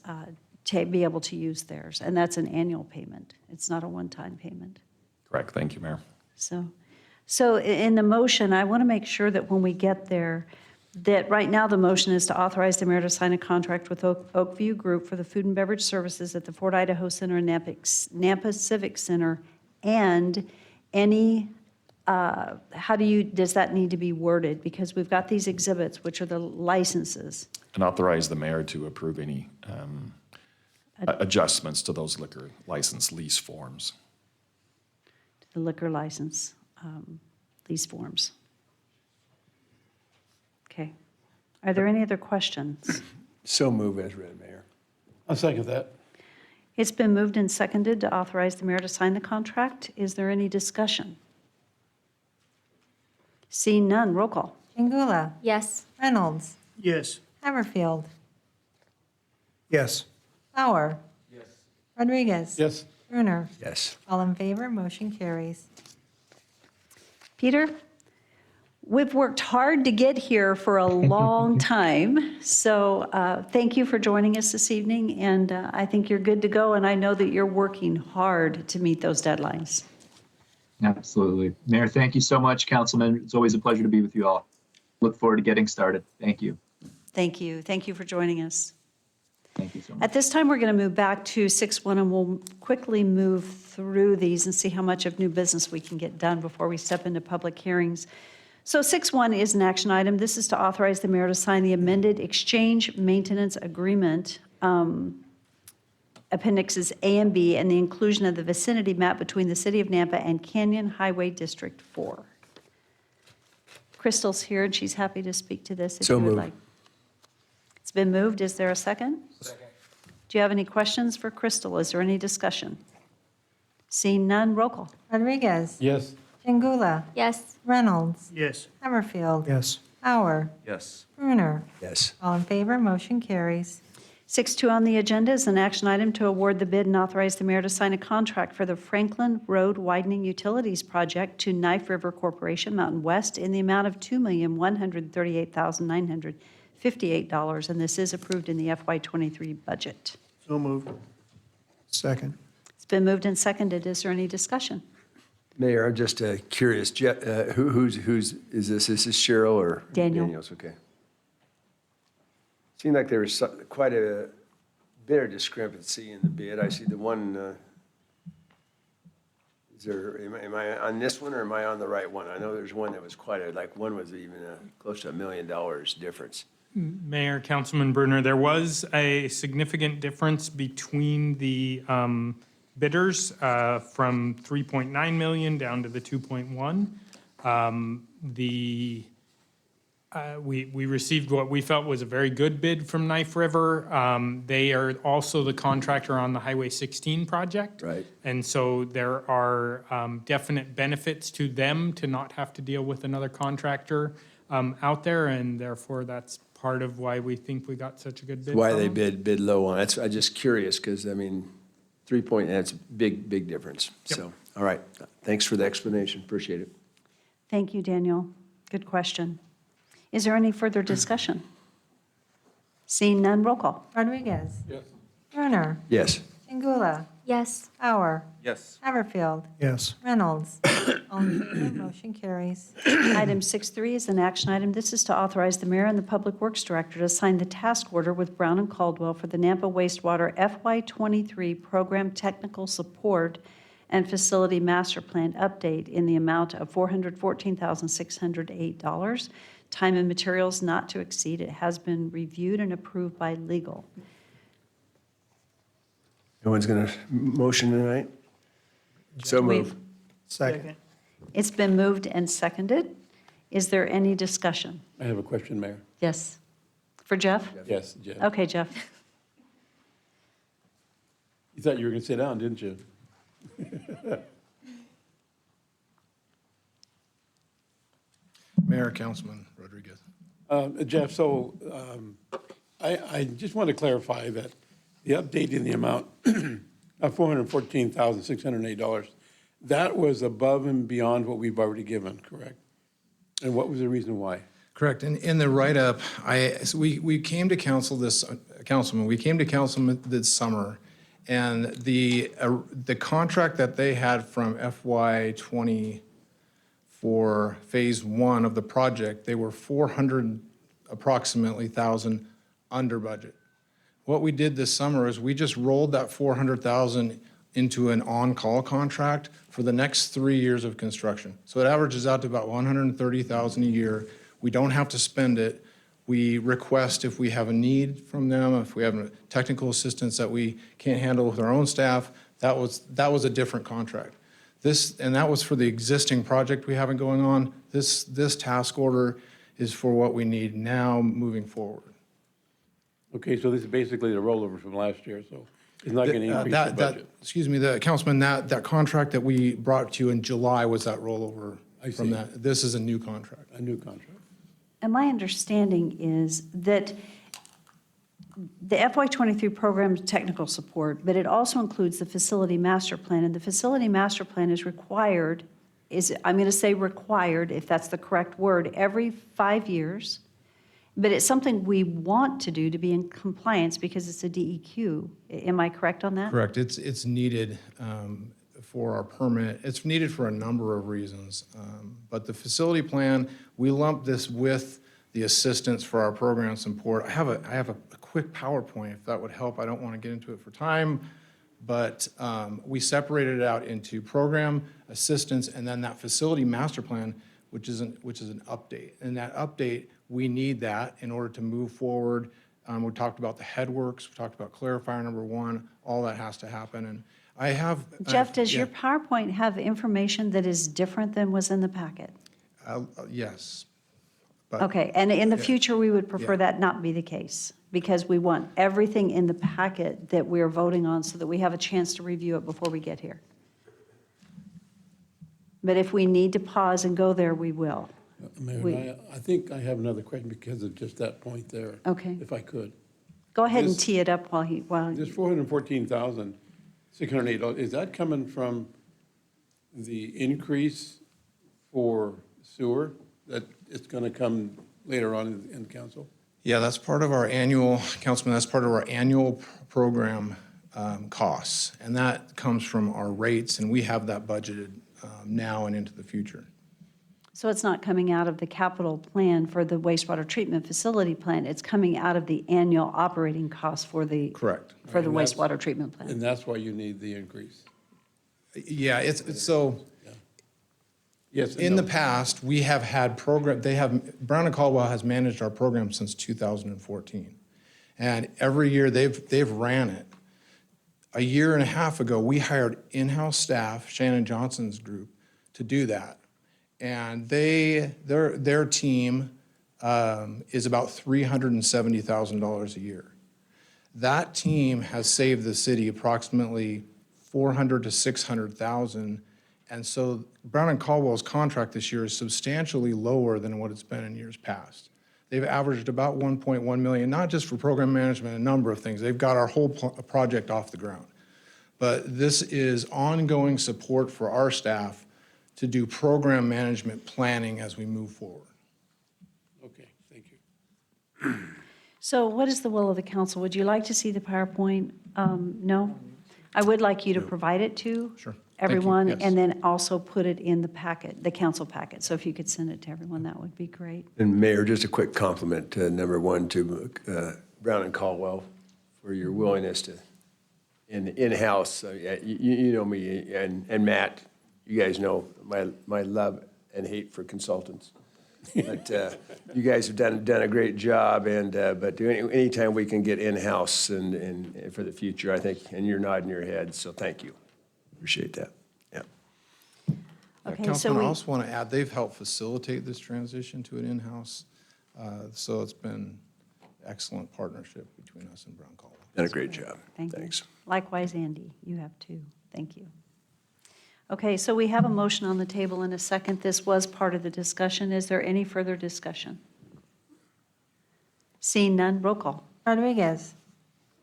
to be able to use theirs. And that's an annual payment. It's not a one-time payment. Correct. Thank you, Mayor. So in the motion, I want to make sure that when we get there, that right now the motion is to authorize the mayor to sign a contract with Oakview Group for the food and beverage services at the Fort Idaho Center and Nampa Civic Center, and any, does that need to be worded? Because we've got these exhibits, which are the licenses. And authorize the mayor to approve any adjustments to those liquor license lease forms. The liquor license, these forms. Okay. Are there any other questions? So move as read, Mayor. I'll second that. It's been moved and seconded to authorize the mayor to sign the contract. Is there any discussion? Seeing none, roll call. Chingula. Yes. Reynolds. Yes. Hammerfield. Yes. Bauer. Yes. Rodriguez. Yes. Brunner. Yes. All in favor, motion carries. Peter, we've worked hard to get here for a long time. So thank you for joining us this evening. And I think you're good to go. And I know that you're working hard to meet those deadlines. Absolutely. Mayor, thank you so much, Councilman. It's always a pleasure to be with you all. Look forward to getting started. Thank you. Thank you. Thank you for joining us. Thank you so much. At this time, we're going to move back to 6.1, and we'll quickly move through these and see how much of new business we can get done before we step into public hearings. So 6.1 is an action item. This is to authorize the mayor to sign the amended exchange maintenance agreement, appendixes A and B, and the inclusion of the vicinity map between the city of Nampa and Canyon Highway District 4. Crystal's here, and she's happy to speak to this if So you would moved. like. It's been moved. Is there a second? Second. Do you have any questions for Crystal? Is there any discussion? Seeing none, roll call. Rodriguez. Yes. Chingula. Yes. Reynolds. Yes. Hammerfield. Yes. Bauer. Yes. Brunner. Yes. All in favor, motion carries. 6.2 on the agenda is an action item to award the bid and authorize the mayor to sign a contract for the Franklin Road Widening Utilities Project to Knife River Corporation Mountain West in the amount of $2,138,958, and this is approved in the FY23 budget. So moved. Second. It's been moved and seconded. Is there any discussion? Mayor, I'm just curious, who's, is this? This is Cheryl or? Daniel. Daniel's, okay. Seemed like there was quite a bit of discrepancy in the bid. I see the one, am I on this one or am I on the right one? I know there's one that was one was even close to $1 million difference. Mayor, Councilman Brunner, there was a significant difference between the bidders from 3.9 million down to the 2.1. We received what we felt was a very good bid from Knife River. They are also the contractor on the Highway 16 project. Right. And so there are definite benefits to them to not have to deal with another contractor out there, and therefore that's part of why we think we got such a good bid. Why from they them. bid low on it. I'm just curious because, I mean, 3 point, that's a big difference. Yep. So, all right. Thanks for the explanation. Appreciate it. Thank you, Daniel. Good question. Is there any further discussion? Seeing none, roll call. Rodriguez. Yes. Brunner. Yes. Chingula. Yes. Bauer. Yes. Haverfield. Yes. Reynolds. All in favor, motion carries. Item 6.3 is an action item. This is to authorize the mayor and the Public Works Director to sign the task order with Brown and Caldwell for the Nampa Wastewater FY23 Program Technical Support and Facility Master Plan Update in the amount of $414,608. Time and materials not to exceed. It has been reviewed and approved by legal. No one's going to motion tonight? So moved. Second. It's been moved and seconded. Is there any discussion? I have a question, Mayor. Yes. For Jeff? Yes, Jeff. Okay, Jeff. You thought you were going to sit down, didn't you? Mayor, Councilman Rodriguez. Jeff, so I just want to clarify that the update in the amount of $414,608, that was above and beyond what we've already given, correct? And what was the reason why? Correct. In the write-up, we came to council Councilman, we came to council this summer, and the contract that they had from FY20 for phase one of the project, they were approximately 400,000 under budget. What we did this summer is we just rolled that 400,000 into an on-call contract for the next 3 years of construction. So it averages out to about 130,000 a year. We don't have to spend it. We request if we have a need from them, if we have technical assistance that we can't handle with our own staff, that was a different contract. And that was for the existing project we have going on. This task order is for what we need now moving forward. Okay, so this is basically the rollover from last year, so it's not going to increase the budget. Excuse me, Councilman, that contract that we brought to you in July was that rollover from that. This is a new contract. A new contract. And my understanding is that the FY23 program is technical support, but it also includes the facility master plan. And the facility master plan is required, I'm going to say required, if that's the correct word, every 5 years. But it's something we want to do to be in compliance because it's a DEQ. Am I correct on that? Correct. It's needed for our permit. It's needed for a number of reasons. But the facility plan, we lump this with the assistance for our program support. I have a quick PowerPoint if that would help. I don't want to get into it for time, but we separated it out into program, assistance, and then that facility master plan, which is an update. And that update, we need that in order to move forward. We talked about the headworks, we talked about clarifier number 1, all that has to happen. And I have. Jeff, does your PowerPoint have information that is different than was in the packet? Yes. But Okay, and in the future, we would prefer that not be the case because we want everything in the packet that we're voting on so that we have a chance to review it before we get here. But if we need to pause and go there, we will. Mayor, I think I have another question because of just that point there. Okay. If I could. Go ahead and This- tee it up while This $414,608, is that coming from the increase for sewer that it's going to come later on in council? Yeah, that's part of our annual, Councilman, that's part of our annual program costs. And that comes from our rates, and we have that budgeted now and into the future. So it's not coming out of the capital plan for the wastewater treatment facility plan, it's coming out of the annual operating costs for the. Correct. For the And that's- wastewater treatment plan. And that's why you need the increase? Yeah, it's so. Yes and In no. the past, we have had Brown and Caldwell has managed our program since 2014. And every year they've ran it. A year and a half ago, we hired in-house staff, Shannon Johnson's group, to do that. And their team is about $370,000 a year. That team has saved the city approximately $400,000 to $600,000. And so Brown and Caldwell's contract this year is substantially lower than what it's been in years past. They've averaged about 1.1 million, not just for program management, a number of things. They've got our whole project off the ground. But this is ongoing support for our staff to do program management planning as we move forward. Okay, thank you. So what is the will of the council? Would you like to see the PowerPoint? No? I would like you to provide it to everyone, yes. and then also put it in the packet, the council packet. So if you could send it to everyone, that would be great. And Mayor, just a quick compliment to number one, to Brown and Caldwell for your willingness to, in-house, you know me, and Matt, you guys know my love and hate for consultants. But you guys have done a great job, and but anytime we can get in-house and for the future, I think, and you're nodding your head, so thank you. Appreciate that. Yeah. Okay, so Councilman, I we, also want to add, they've helped facilitate this transition to an in-house. So it's been excellent partnership between us and Brown Caldwell. Done a great job. thank you. Thanks. Likewise, Andy, you have too. Thank you. Okay, so we have a motion on the table in a second. This was part of the discussion. Is there any further discussion? Seeing none, roll call. Rodriguez?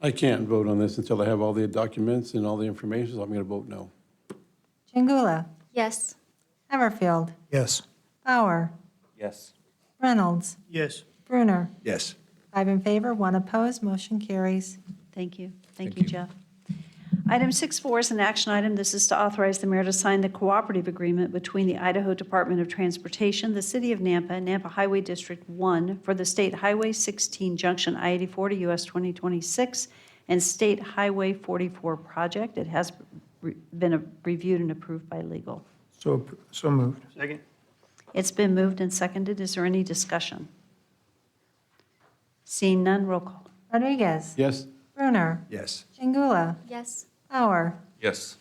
I can't vote on this until I have all the documents and all the information, so I'm going to vote no. Chingula? Yes. Everfield? Yes. Bauer? Yes. Reynolds? Yes. Brunner? Yes. 5 in favor, 1 opposed, motion carries. Thank you. Thank you, Jeff. Item 6.4 is an action item. This is to authorize the mayor to sign the cooperative agreement between the Idaho Department of Transportation, the City of Nampa, and Nampa Highway District 1 for the State Highway 16 Junction I-84 to US 2026 and State Highway 44 project. It has been reviewed and approved by legal. So moved. Second? It's been moved and seconded. Is there any discussion? Seeing none, roll call. Rodriguez? Yes? Brunner? Yes. Chingula? Yes. Bauer? Yes.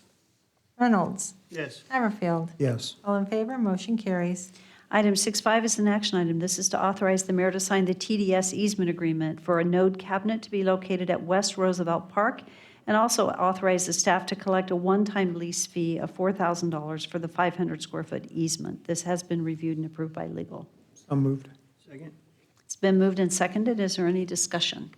Reynolds? Yes. Everfield? Yes. All in favor, motion carries. Item 6.5 is an action item. This is to authorize the mayor to sign the TDS easement agreement for a node cabinet to be located at West Roosevelt Park, and also authorize the staff to collect a one-time lease fee of $4,000 for the 500-square-foot easement. This has been reviewed and approved by legal. So moved. Second? It's been moved and seconded. Is there any discussion?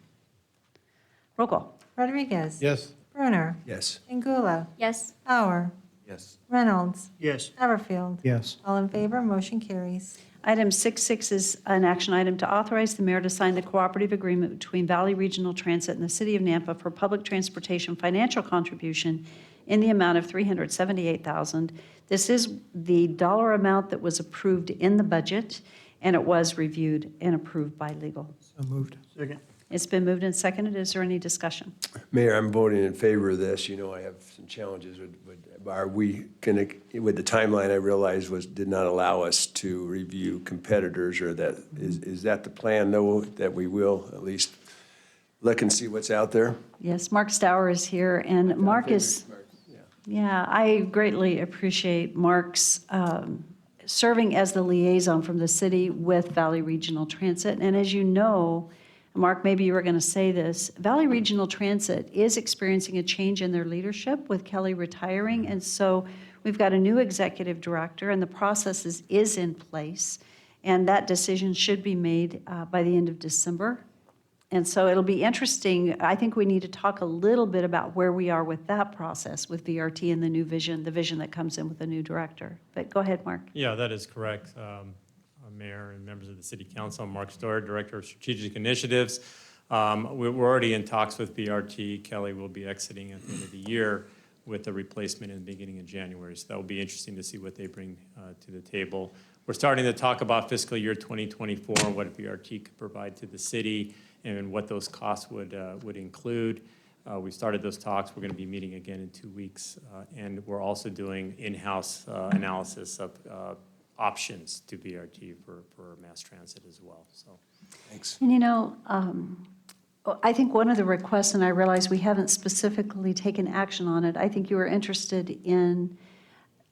Roll call. Rodriguez? Yes? Brunner? Yes. Chingula? Yes. Bauer? Yes. Reynolds? Yes. Everfield? Yes. All in favor, motion carries. Item 6.6 is an action item to authorize the mayor to sign the cooperative agreement between Valley Regional Transit and the City of Nampa for public transportation financial contribution in the amount of $378,000. This is the dollar amount that was approved in the budget, and it was reviewed and approved by legal. So moved. Second? It's been moved and seconded. Is there any discussion? Mayor, I'm voting in favor of this. You know, I have some challenges with are we gonna, with the timeline I realized did not allow us to review competitors, or that, is that the plan, though, that we will at least look and see what's out there? Yes, Mark Stour is here, and Mark is, yeah, I greatly appreciate Mark's serving as the liaison from the city with Valley Regional Transit. And as you know, Mark, maybe you were going to say this, Valley Regional Transit is experiencing a change in their leadership with Kelly retiring. And so we've got a new executive director, and the process is in place. And that decision should be made by the end of December. And so it'll be interesting. I think we need to talk a little bit about where we are with that process with VRT and the new vision, the vision that comes in with the new director. But go ahead, Mark. Yeah, that is correct. Mayor and members of the City Council, I'm Mark Stour, Director of Strategic Initiatives. We're already in talks with VRT. Kelly will be exiting at the end of the year with a replacement in the beginning of January. So that will be interesting to see what they bring to the table. We're starting to talk about fiscal year 2024 and what VRT could provide to the city and what those costs would include. We started those talks. We're going to be meeting again in 2 weeks. And we're also doing in-house analysis of options to VRT for mass transit as well. So, thanks. And you know, I think one of the requests, and I realize we haven't specifically taken action on it, I think you were interested in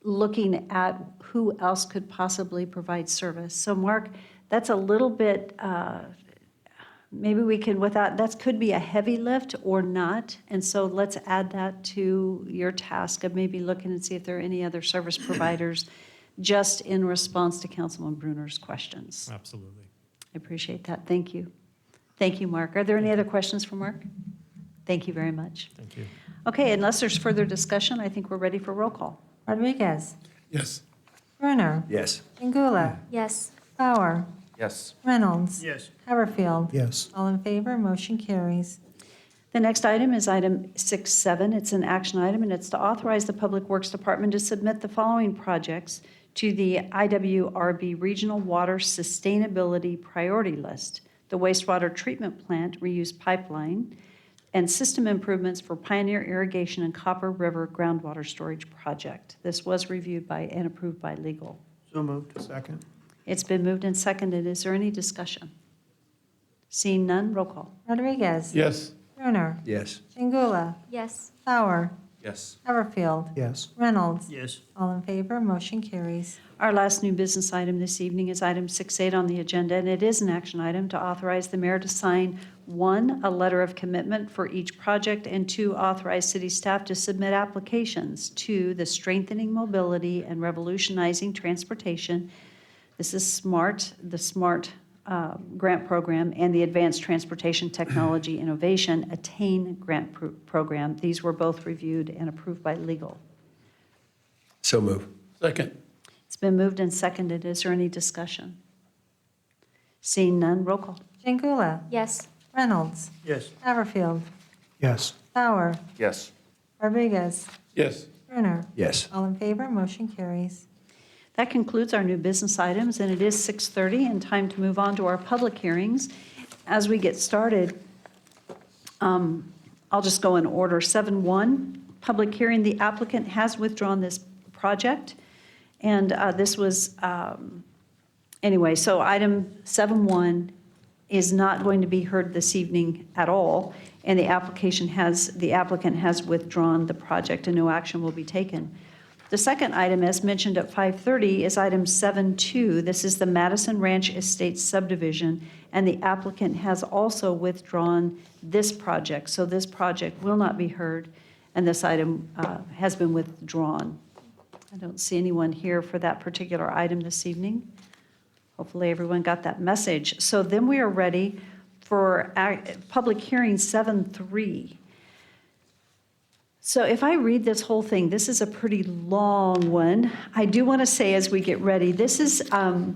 looking at who else could possibly provide service. So Mark, that's a little bit, maybe we can, that could be a heavy lift or not. And so let's add that to your task of maybe looking and see if there are any other service providers just in response to Councilman Brunner's questions. absolutely. I appreciate that. Thank you. Thank you, Mark. Are there any other questions for Mark? Thank you very much. Thank you. Okay, unless there's further discussion, I think we're ready for roll call. Rodriguez? Yes. Brunner? Yes. Chingula? Yes. Bauer? Yes. Reynolds? Yes. Everfield? Yes. All in favor, motion carries. The next item is item 6.7. It's an action item, and it's to authorize the Public Works Department to submit the following projects to the IWRB Regional Water Sustainability Priority List: the wastewater treatment plant reuse pipeline, and system improvements for Pioneer Irrigation and Copper River groundwater storage project. This was reviewed by and approved by legal. So moved. Second. It's been moved and seconded. Is there any discussion? Seeing none, roll call. Rodriguez? Yes. Brunner? Yes. Chingula? Yes. Bauer? Yes. Haverfield? Yes. Reynolds? Yes. All in favor, motion carries. Our last new business item this evening is item 6.8 on the agenda, and it is an action item to authorize the mayor to sign, 1, a letter of commitment for each project, and 2, authorize city staff to submit applications to the Strengthening Mobility and Revolutionizing Transportation. This is the SMART grant program, and the Advanced Transportation Technology Innovation ATTAIN grant program. These were both reviewed and approved by legal. So move. Second. It's been moved and seconded. Is there any discussion? Seeing none, roll call. Chingula? Yes. Reynolds? Yes. Haverfield? Yes. Bauer? Yes. Rodriguez? Yes. Brunner? Yes. All in favor, motion carries. That concludes our new business items, and it is 6:30 and time to move on to our public hearings. As we get started, I'll just go in order. 7.1, public hearing. The applicant has withdrawn this project, and this was, anyway, so item 7.1 is not going to be heard this evening at all, and the applicant has withdrawn the project, and no action will be taken. The second item, as mentioned at 5:30, is item 7.2. This is the Madison Ranch Estates subdivision, and the applicant has also withdrawn this project. So this project will not be heard, and this item has been withdrawn. I don't see anyone here for that particular item this evening. Hopefully everyone got that message. So then we are ready for public hearing 7.3. So if I read this whole thing, this is a pretty long one. I do want to say as we get ready, this is a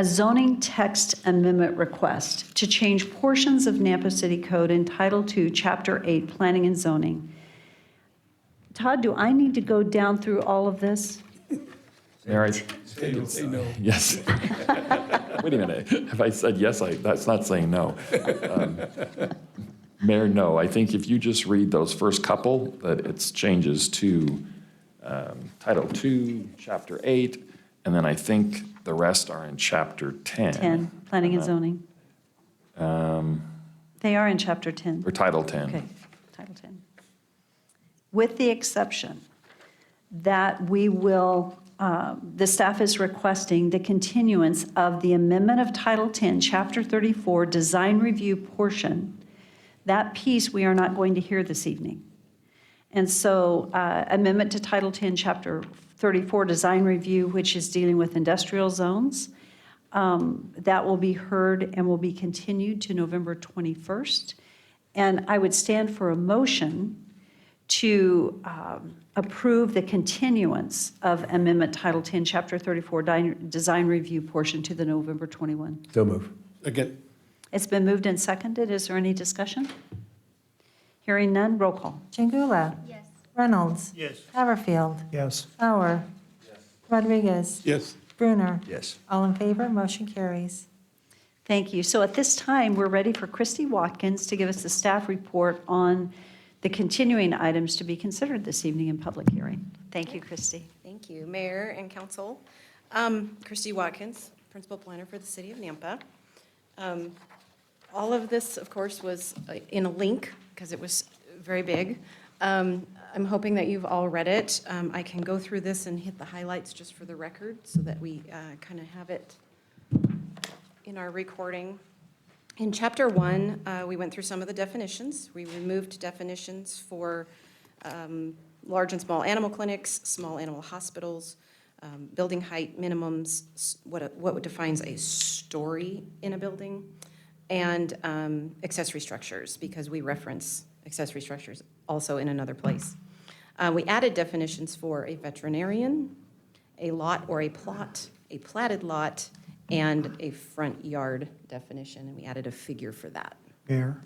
zoning text amendment request to change portions of Nampa City Code in Title II, Chapter 8, Planning and Zoning. Todd, do I need to go down through all of this? Mayor, Say no. yes. Wait a minute. If I said yes, that's not saying no. Mayor, no. I think if you just read those first couple, that it's changes to Title II, Chapter 8, and then I think the rest are in Chapter 10. 10, Planning and Zoning. They are in Chapter 10. Or Title 10. Okay, Title 10. With the exception that we will, the staff is requesting the continuance of the amendment of Title 10, Chapter 34, Design Review portion. That piece we are not going to hear this evening. And so amendment to Title 10, Chapter 34, Design Review, which is dealing with industrial zones, that will be heard and will be continued to November 21st. And I would stand for a motion to approve the continuance of Amendment Title 10, Chapter 34, Design Review portion to the November 21. So move. Again. It's been moved and seconded. Is there any discussion? Hearing none, roll call. Chingula? Yes. Reynolds? Yes. Haverfield? Yes. Bauer? Rodriguez? Yes. Brunner? Yes. All in favor, motion carries. Thank you. So at this time, we're ready for Christy Watkins to give us the staff report on the continuing items to be considered this evening in public hearing. Thank you, Christy. Thank you, Mayor and Council. Christy Watkins, Principal Planner for the City of Nampa. All of this, of course, was in a link because it was very big. I'm hoping that you've all read it. I can go through this and hit the highlights just for the record so that we kind of have it in our recording. In Chapter 1, we went through some of the definitions. We removed definitions for large and small animal clinics, small animal hospitals, building height minimums, what defines a story in a building, and accessory structures, because we reference accessory structures also in another place. We added definitions for a veterinarian, a lot or a plot, a platted lot, and a front yard definition, and we added a figure for that. Mayor?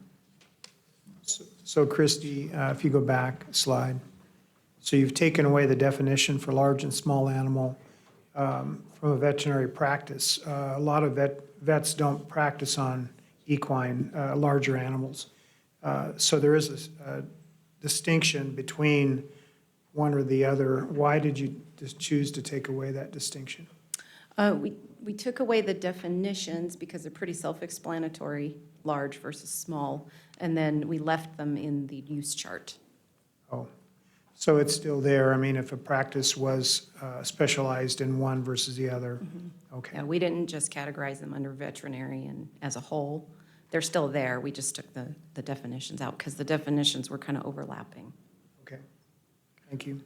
So Christie, if you go back a slide. So you've taken away the definition for large and small animal from a veterinary practice. A lot of vets don't practice on equine, larger animals. So there is a distinction between one or the other. Why did you just choose to take away that distinction? We took away the definitions because they're pretty self-explanatory, large versus small, and then we left them in the use chart. Oh, so it's still there. I mean, if a practice was specialized in one versus the other. Okay. Yeah, we didn't just categorize them under veterinarian as a whole. They're still there. We just took the definitions out because the definitions were kind of overlapping. Okay. Thank you.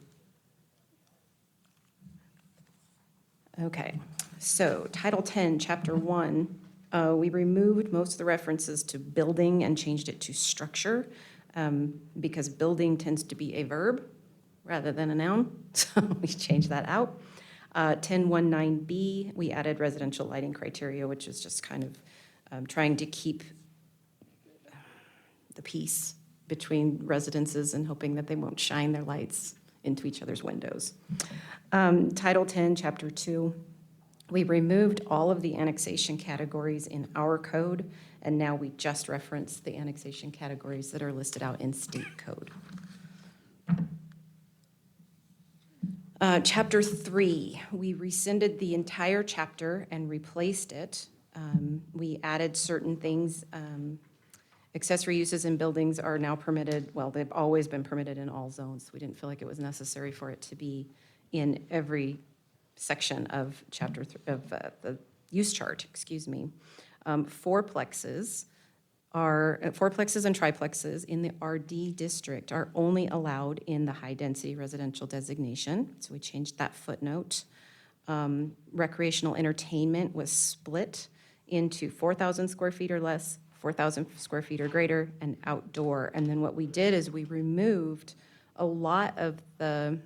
Okay, so Title 10, Chapter 1, we removed most of the references to building and changed it to structure because building tends to be a verb rather than a noun, so we changed that out. 1019B, we added residential lighting criteria, which is just kind of trying to keep the peace between residences and hoping that they won't shine their lights into each other's windows. Title 10, Chapter 2, we removed all of the annexation categories in our code, and now we just reference the annexation categories that are listed out in state code. Chapter 3, we rescinded the entire chapter and replaced it. We added certain things. Accessory uses in buildings are now permitted, well, they've always been permitted in all zones. We didn't feel like it was necessary for it to be in every section of the use chart, excuse me. Fourplexes and triplexes in the RD district are only allowed in the high-density residential designation, so we changed that footnote. Recreational entertainment was split into 4,000 square feet or less, 4,000 square feet or greater, and outdoor. And then what we did is we removed a lot of the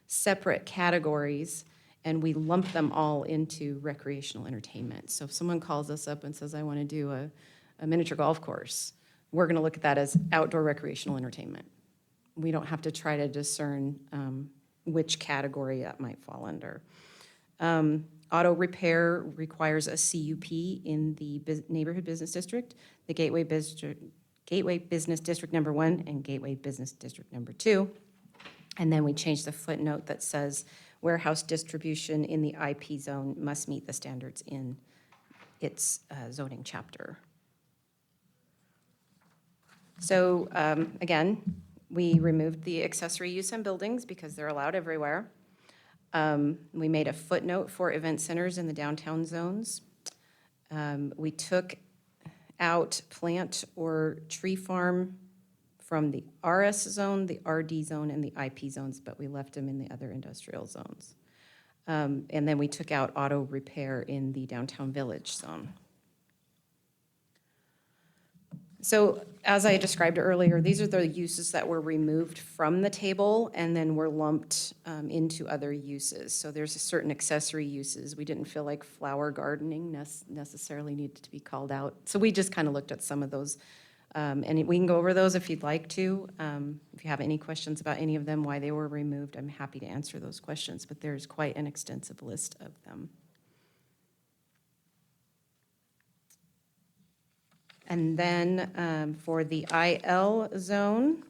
separate categories and we lumped them all into recreational entertainment. So if someone calls us up and says, I want to do a miniature golf course, we're going to look at that as outdoor recreational entertainment. We don't have to try to discern which category that might fall under. Auto repair requires a CUP in the neighborhood business district, the Gateway Business District number 1 and Gateway Business District number 2. And then we changed the footnote that says warehouse distribution in the IP zone must meet the standards in its zoning chapter. So again, we removed the accessory use in buildings because they're allowed everywhere. We made a footnote for event centers in the downtown zones. We took out plant or tree farm from the RS zone, the RD zone, and the IP zones, but we left them in the other industrial zones. And then we took out auto repair in the downtown village zone. So as I described earlier, these are the uses that were removed from the table and then were lumped into other uses. So there's a certain accessory uses. We didn't feel like flower gardening necessarily needed to be called out. So we just kind of looked at some of those. And we can go over those if you'd like to. If you have any questions about any of them, why they were removed, I'm happy to answer those questions, but there's quite an extensive list of them. And then for the IL zone,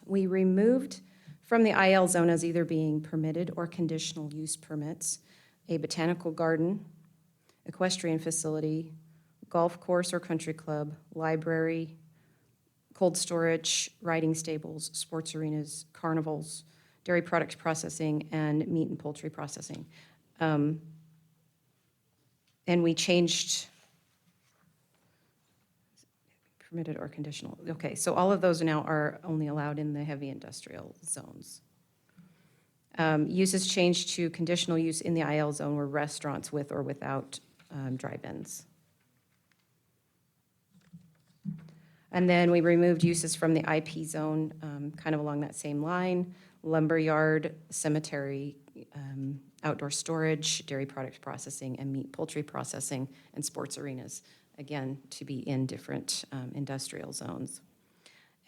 we removed from the IL zone as either being permitted or conditional use permits, a botanical garden, equestrian facility, golf course or country club, library, cold storage, riding stables, sports arenas, carnivals, dairy products processing, and meat and poultry processing. And we changed permitted or conditional. Okay, so all of those now are only allowed in the heavy industrial zones. Uses changed to conditional use in the IL zone were restaurants with or without drive-ins. And then we removed uses from the IP zone, kind of along that same line: lumberyard, cemetery, outdoor storage, dairy products processing, and meat poultry processing, and sports arenas, again, to be in different industrial zones.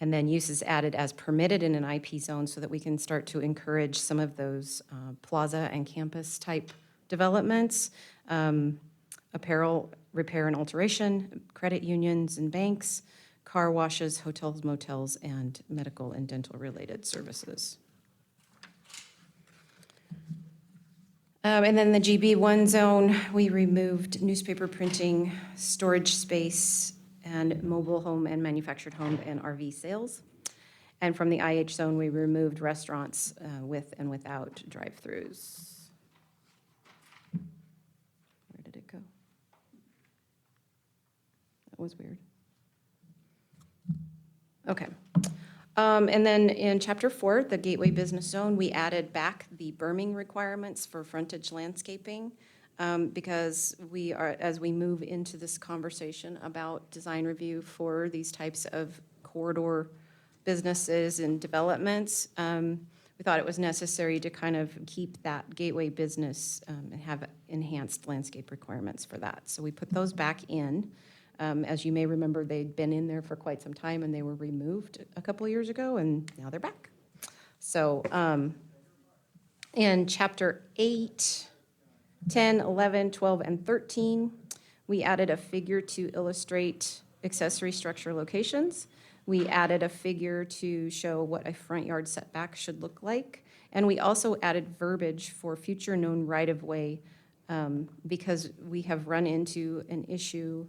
And then uses added as permitted in an IP zone so that we can start to encourage some of those plaza and campus type developments. Apparel, repair and alteration, credit unions and banks, car washes, hotels, motels, and medical and dental related services. And then the GB1 zone, we removed newspaper printing, storage space, and mobile home and manufactured home and RV sales. And from the IH zone, we removed restaurants with and without drive-throughs. Where did it go? That was weird. Okay. And then in Chapter 4, the Gateway Business Zone, we added back the berming requirements for frontage landscaping because we are, as we move into this conversation about design review for these types of corridor businesses and developments, we thought it was necessary to kind of keep that gateway business and have enhanced landscape requirements for that. So we put those back in. As you may remember, they'd been in there for quite some time and they were removed a couple of years ago and now they're back. So in Chapter 8, 10, 11, 12, and 13, we added a figure to illustrate accessory structure locations. We added a figure to show what a front yard setback should look like. And we also added verbiage for future known right-of-way because we have run into an issue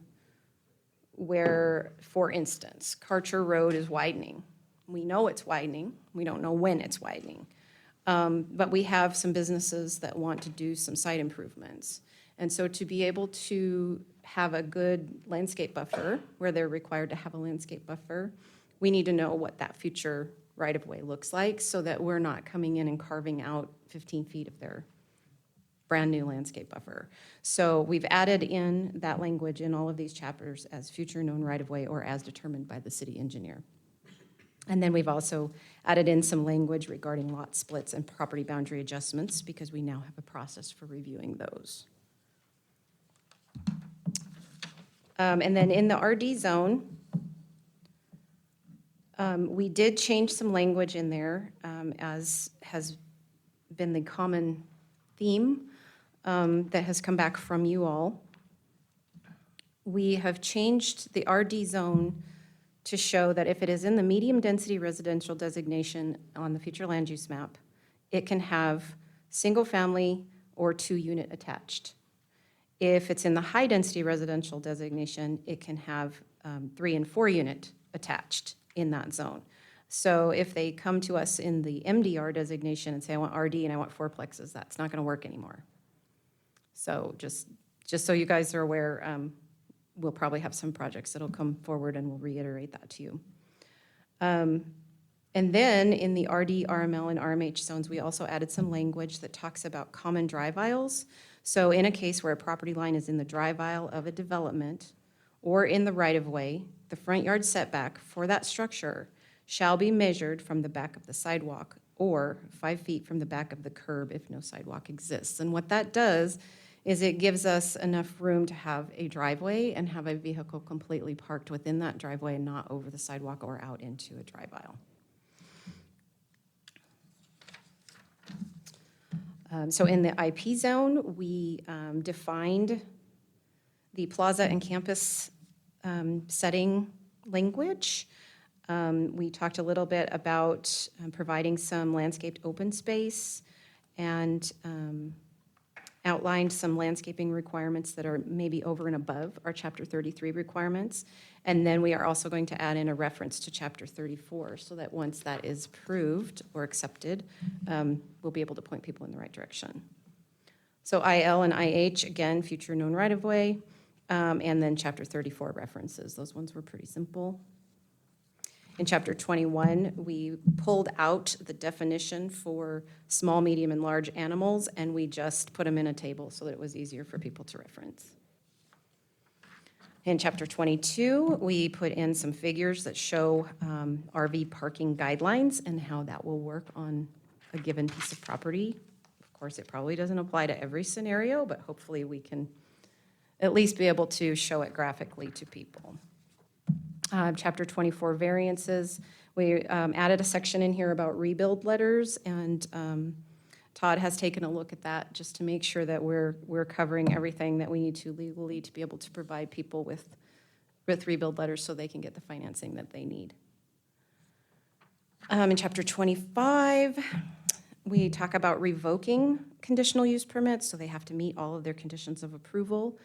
where, for instance, Karcher Road is widening. We know it's widening. We don't know when it's widening. But we have some businesses that want to do some site improvements. And so to be able to have a good landscape buffer, where they're required to have a landscape buffer, we need to know what that future right-of-way looks like so that we're not coming in and carving out 15 feet of their brand-new landscape buffer. So we've added in that language in all of these chapters as future known right-of-way or as determined by the city engineer. And then we've also added in some language regarding lot splits and property boundary adjustments because we now have a process for reviewing those. And then in the RD zone, we did change some language in there as has been the common theme that has come back from you all. We have changed the RD zone to show that if it is in the medium density residential designation on the future land use map, it can have single family or 2-unit attached. If it's in the high density residential designation, it can have 3 and 4-unit attached in that zone. So if they come to us in the MDR designation and say, I want RD and I want 4plexes, that's not gonna work anymore. So just so you guys are aware, we'll probably have some projects that'll come forward and we'll reiterate that to you. And then in the RD, RML, and RMH zones, we also added some language that talks about common drive aisles. So in a case where a property line is in the drive aisle of a development or in the right-of-way, the front yard setback for that structure shall be measured from the back of the sidewalk or 5 feet from the back of the curb if no sidewalk exists. And what that does is it gives us enough room to have a driveway and have a vehicle completely parked within that driveway and not over the sidewalk or out into a drive aisle. So in the IP zone, we defined the plaza and campus setting language. We talked a little bit about providing some landscaped open space and outlined some landscaping requirements that are maybe over and above our Chapter 33 requirements. And then we are also going to add in a reference to Chapter 34 so that once that is approved or accepted, we'll be able to point people in the right direction. So IL and IH, again, future known right-of-way, and then Chapter 34 references. Those ones were pretty simple. In Chapter 21, we pulled out the definition for small, medium, and large animals, and we just put them in a table so that it was easier for people to reference. In Chapter 22, we put in some figures that show RV parking guidelines and how that will work on a given piece of property. Of course, it probably doesn't apply to every scenario, but hopefully we can at least be able to show it graphically to people. Chapter 24 variances. We added a section in here about rebuild letters, and Todd has taken a look at that just to make sure that we're covering everything that we need to legally to be able to provide people with rebuild letters so they can get the financing that they need. In Chapter 25, we talk about revoking conditional use permits, so they have to meet all of their conditions of approval.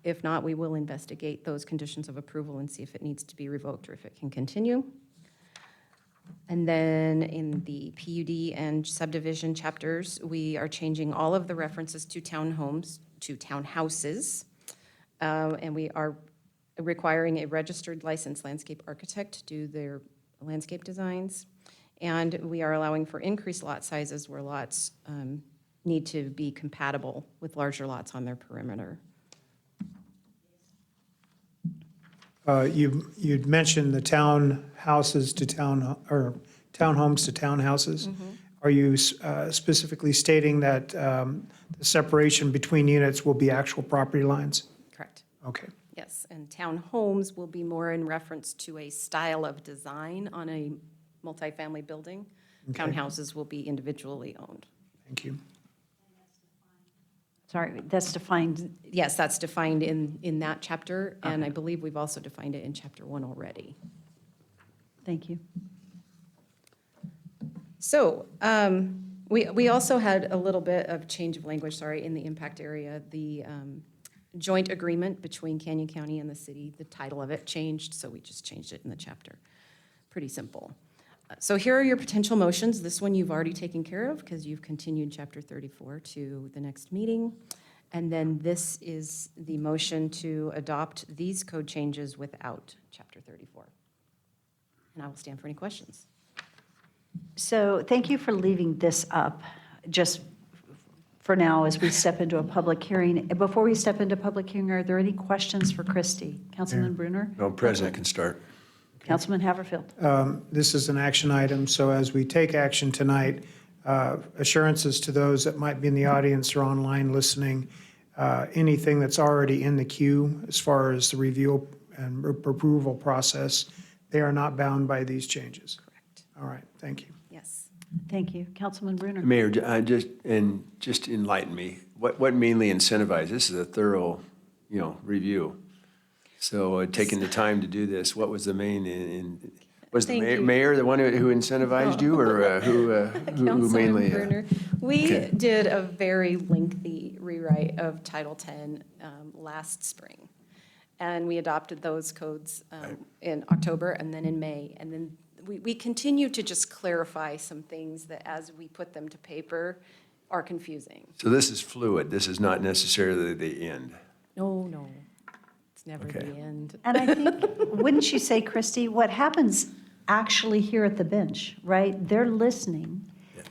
If not, we will investigate those conditions of approval and see if it needs to be revoked or if it can continue. And then in the PUD and subdivision chapters, we are changing all of the references to townhomes to townhouses. And we are requiring a registered licensed landscape architect to do their landscape designs. And we are allowing for increased lot sizes where lots need to be compatible with larger lots on their perimeter. You'd mentioned the townhouses to or townhomes to townhouses. Are you specifically stating that the separation between units will be actual property lines? Correct. Okay. Yes, and townhomes will be more in reference to a style of design on a multifamily building. Okay. Townhouses will be individually owned. Thank you. Sorry, that's defined. Yes, that's defined in that chapter, and I believe we've also defined it in Chapter 1 already. Thank you. So we also had a little bit of change of language, in the impact area. The joint agreement between Canyon County and the city, the title of it changed, so we just changed it in the chapter. Pretty simple. So here are your potential motions. This one you've already taken care of because you've continued Chapter 34 to the next meeting. And then this is the motion to adopt these code changes without Chapter 34. And I will stand for any questions. So thank you for leaving this up just for now as we step into a public hearing. Before we step into public hearing, are there any questions for Christie? Councilman Brunner? No, President can start. Councilman Haverfield? This is an action item, so as we take action tonight, assurances to those that might be in the audience or online listening, anything that's already in the queue as far as the review and approval process, they are not bound by these changes. Correct. All right, thank you. Yes. Thank you. Councilman Brunner? Mayor, just enlighten me. What mainly incentivized? This is a thorough, review. So taking the time to do this, what was the main, was the mayor the one who incentivized you, or who mainly? Brunner. We Okay. did a very lengthy rewrite of Title 10 last spring. And we adopted those codes in October and then in May. And then we continue to just clarify some things that as we put them to paper are confusing. So this is fluid. This is not necessarily the end. No. It's never the end. And I think, wouldn't you say, Christie, what happens actually here at the bench, right? They're listening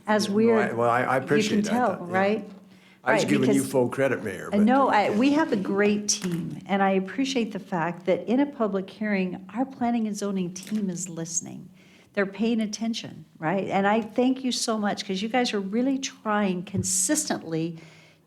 as we're. Well, I appreciate that. You can tell, right? I was Right, giving you because- full credit, Mayor. but- No, we have a great team, and I appreciate the fact that in a public hearing, our planning and zoning team is listening. They're paying attention, right? And I thank you so much, because you guys are really trying consistently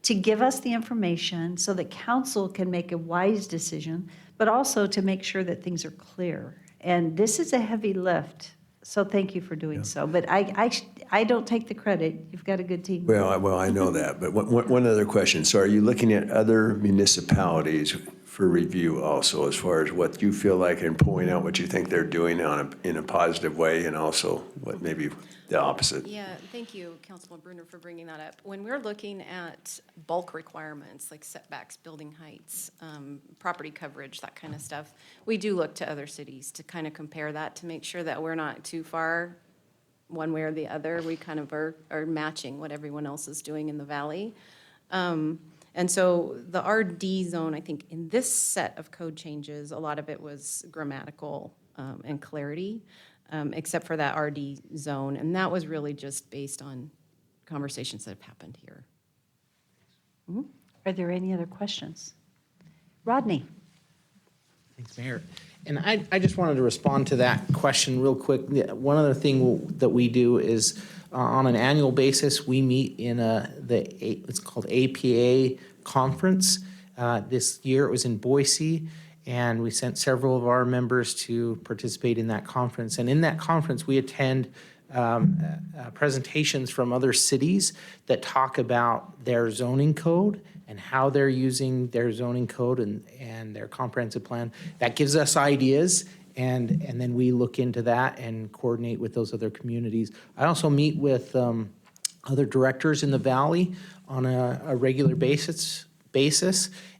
to give us the information so that council can make a wise decision, but also to make sure that things are clear. And this is a heavy lift, so thank you for doing so. But I don't take the credit. You've got a good team. Well, I know that, but one other question. So are you looking at other municipalities for review also, as far as what you feel like and pulling out what you think they're doing in a positive way, and also what maybe the opposite? Yeah, thank you, Councilman Brunner, for bringing that up. When we're looking at bulk requirements like setbacks, building heights, property coverage, that kind of stuff, we do look to other cities to kind of compare that to make sure that we're not too far one way or the other. We kind of are matching what everyone else is doing in the valley. And so the RD zone, I think in this set of code changes, a lot of it was grammatical and clarity, except for that RD zone. And that was really just based on conversations that have happened here. Are there any other questions? Rodney? Thanks, Mayor. And I just wanted to respond to that question real quick. One other thing that we do is on an annual basis, we meet in it's called APA conference. This year it was in Boise, and we sent several of our members to participate in that conference. And in that conference, we attend presentations from other cities that talk about their zoning code and how they're using their zoning code and their comprehensive plan. That gives us ideas, and then we look into that and coordinate with those other communities. I also meet with other directors in the valley on a regular basis,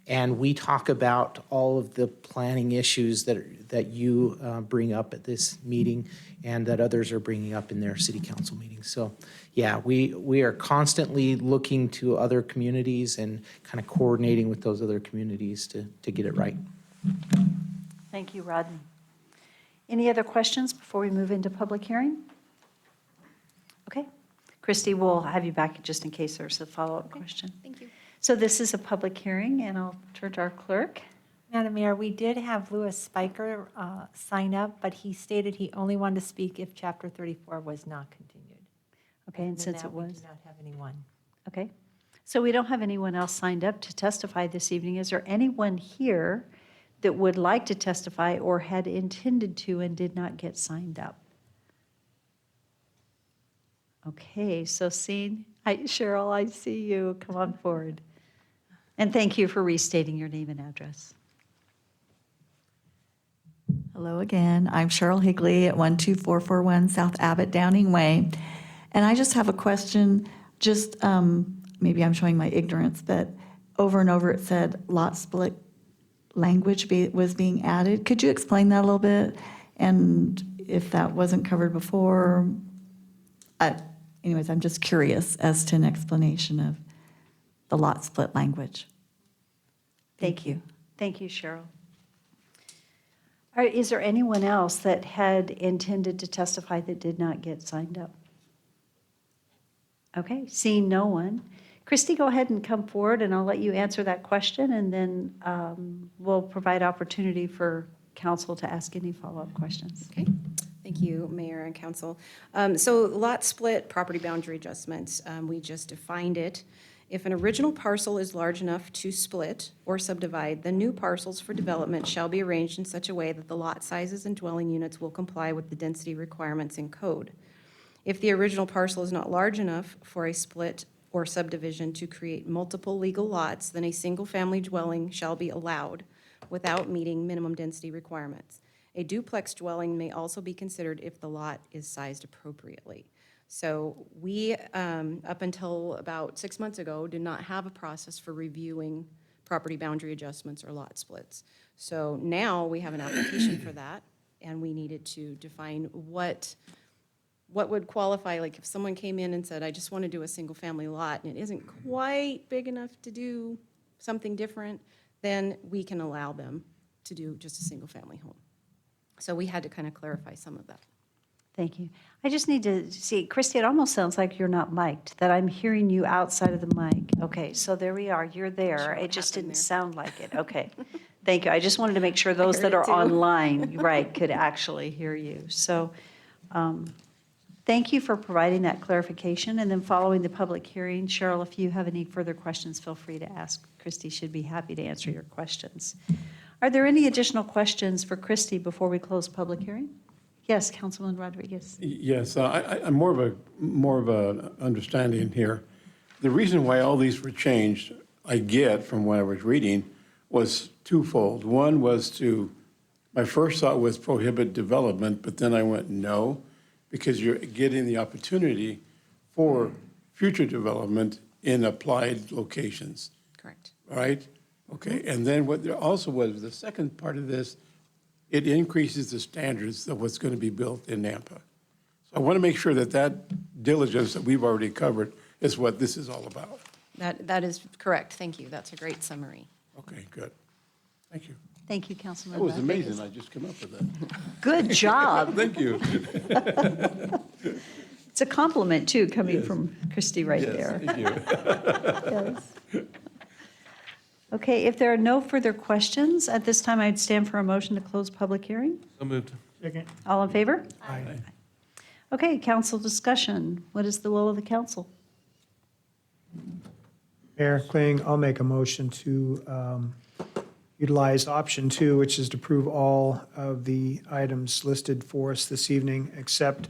and we talk about all of the planning issues that you bring up at this meeting and that others are bringing up in their city council meetings. So, yeah, we are constantly looking to other communities and kind of coordinating with those other communities to get it right. Thank you, Rodney. Any other questions before we move into public hearing? Okay. Christy, we'll have you back just in case there's a follow-up question. Thank you. So this is a public hearing, and I'll turn to our clerk. Madam Mayor, we did have Louis Spiker sign up, but he stated he only wanted to speak if Chapter 34 was not continued. Okay, and Other than since that, it we was. do not have anyone. Okay. So we don't have anyone else signed up to testify this evening. Is there anyone here that would like to testify or had intended to and did not get signed up? Okay, so Cheryl, I see you. Come on forward. And thank you for restating your name and address. Hello again. I'm Cheryl Higley at 12441 South Abbott Downing Way. And I just have a question, just maybe I'm showing my ignorance, but over and over it said lot split language was being added. Could you explain that a little bit? And if that wasn't covered before? Anyways, I'm just curious as to an explanation of the lot split language. Thank you. Thank you, Cheryl. All right, is there anyone else that had intended to testify that did not get signed up? Okay, seeing no one. Christy, go ahead and come forward, and I'll let you answer that question, and then we'll provide opportunity for council to ask any follow-up questions. Okay. Thank you, Mayor and Council. So lot split property boundary adjustments, we just defined it. If an original parcel is large enough to split or subdivide, the new parcels for development shall be arranged in such a way that the lot sizes and dwelling units will comply with the density requirements in code. If the original parcel is not large enough for a split or subdivision to create multiple legal lots, then a single-family dwelling shall be allowed without meeting minimum density requirements. A duplex dwelling may also be considered if the lot is sized appropriately. So we, up until about 6 months ago, did not have a process for reviewing property boundary adjustments or lot splits. So now we have an application for that, and we needed to define what would qualify, like if someone came in and said, I just want to do a single-family lot, and it isn't quite big enough to do something different, then we can allow them to do just a single-family home. So we had to kind of clarify some of that. Thank you. I just need to see, Christy, it almost sounds like you're not mic'd, that I'm hearing you outside of the mic. Okay, so there we are, you're there. It just didn't sound like it. Okay, thank you. I just wanted to make sure those that heard are it too. online, right, could actually hear you. So thank you for providing that clarification. And then following the public hearing, Cheryl, if you have any further questions, feel free to ask. Christy should be happy to answer your questions. Are there any additional questions for Christy before we close public hearing? Yes, Councilman Rodriguez. Yes, I'm more of a understanding here. The reason why all these were changed, I get from what I was reading, was twofold. One was my first thought was prohibit development, but then I went no, because you're getting the opportunity for future development in applied locations. Correct. Right? Okay, and then what there also was, the second part of this, it increases the standards of what's going to be built in Nampa. So I want to make sure that diligence that we've already covered is what this is all about. That is correct. Thank you. That's a great summary. Okay, good. Thank you. Thank you, Councilman That was Rodriguez. amazing, I just came up with that. Good job. Thank you. It's a compliment, too, coming Yes. from Christy right Yes, there. thank you. Yes. Okay, if there are no further questions, at this time, I'd stand for a motion to close public hearing. So moved. Second. All in favor? Aye. Okay, council discussion. What is the will of the council? Mayor Kling, I'll make a motion to utilize option 2, which is to approve all of the items listed for us this evening, except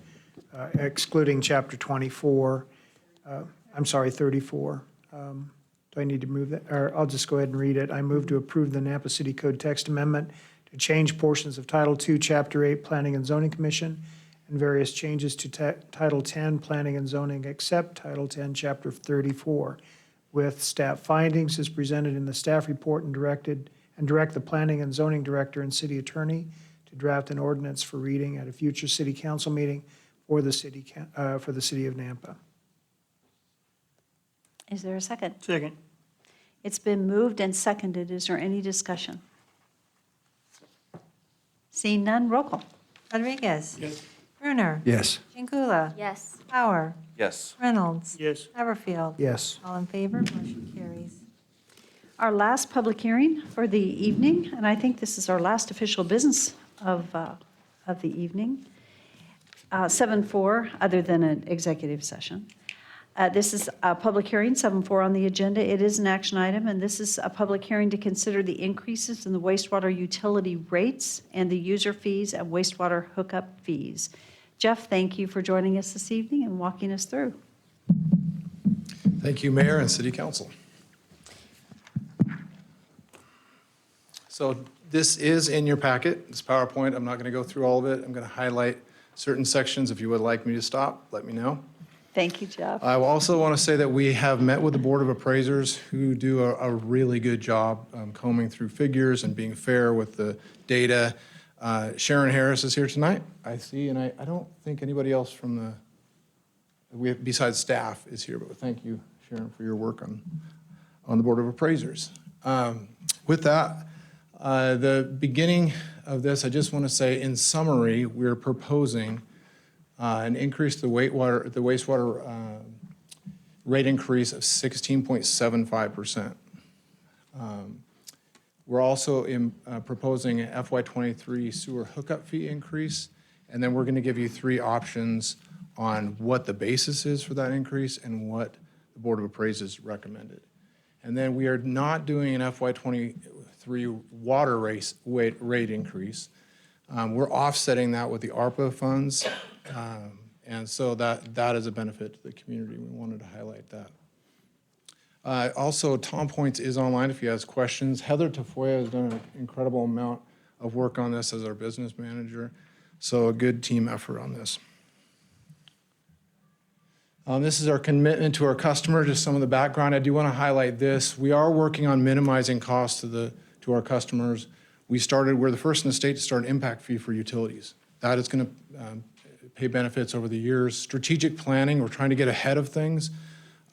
excluding Chapter 24, 34. Do I need to move that? Or I'll just go ahead and read it. I move to approve the Napa City Code text amendment to change portions of Title II, Chapter 8, Planning and Zoning Commission, and various changes to Title 10, Planning and Zoning, except Title 10, Chapter 34, with staff findings as presented in the staff report and direct the Planning and Zoning Director and City Attorney to draft an ordinance for reading at a future City Council meeting for the City of Nampa. Is there a second? Second. It's been moved and seconded. Is there any discussion? Seeing none, roll call. Rodriguez. Yes. Brunner. Yes. Chingula. Yes. Bauer. Yes. Reynolds. Yes. Haverfield. Yes. All in favor, motion carries. Our last public hearing for the evening, and I think this is our last official business of the evening. 7:4, other than an executive session. This is a public hearing, 7:4 on the agenda. It is an action item, and this is a public hearing to consider the increases in the wastewater utility rates and the user fees and wastewater hookup fees. Jeff, thank you for joining us this evening and walking us through. Thank you, Mayor and City Council. So this is in your packet, this PowerPoint. I'm not going to go through all of it. I'm going to highlight certain sections. If you would like me to stop, let me know. Thank you, Jeff. I also want to say that we have met with the Board of Appraisers, who do a really good job combing through figures and being fair with the data. Sharon Harris is here tonight, I see, and I don't think anybody else from besides staff is here, but thank you, Sharon, for your work on the Board of Appraisers. With that, the beginning of this, I just want to say, in summary, we're proposing an increase to the wastewater rate increase of 16.75%. We're also proposing an FY23 sewer hookup fee increase, and then we're going to give you 3 options on what the basis is for that increase and what the Board of Appraisers recommended. And then we are not doing an FY23 water rate increase. We're offsetting that with the ARPA funds, and so that is a benefit to the community. We wanted to highlight that. Also, Tom Points is online if he has questions. Heather Tafoya has done an incredible amount of work on this as our business manager, so a good team effort on this. This is our commitment to our customers, just some of the background. I do want to highlight this. We are working on minimizing costs to our customers. We're the first in the state to start an impact fee for utilities. That is going to pay benefits over the years. Strategic planning, we're trying to get ahead of things.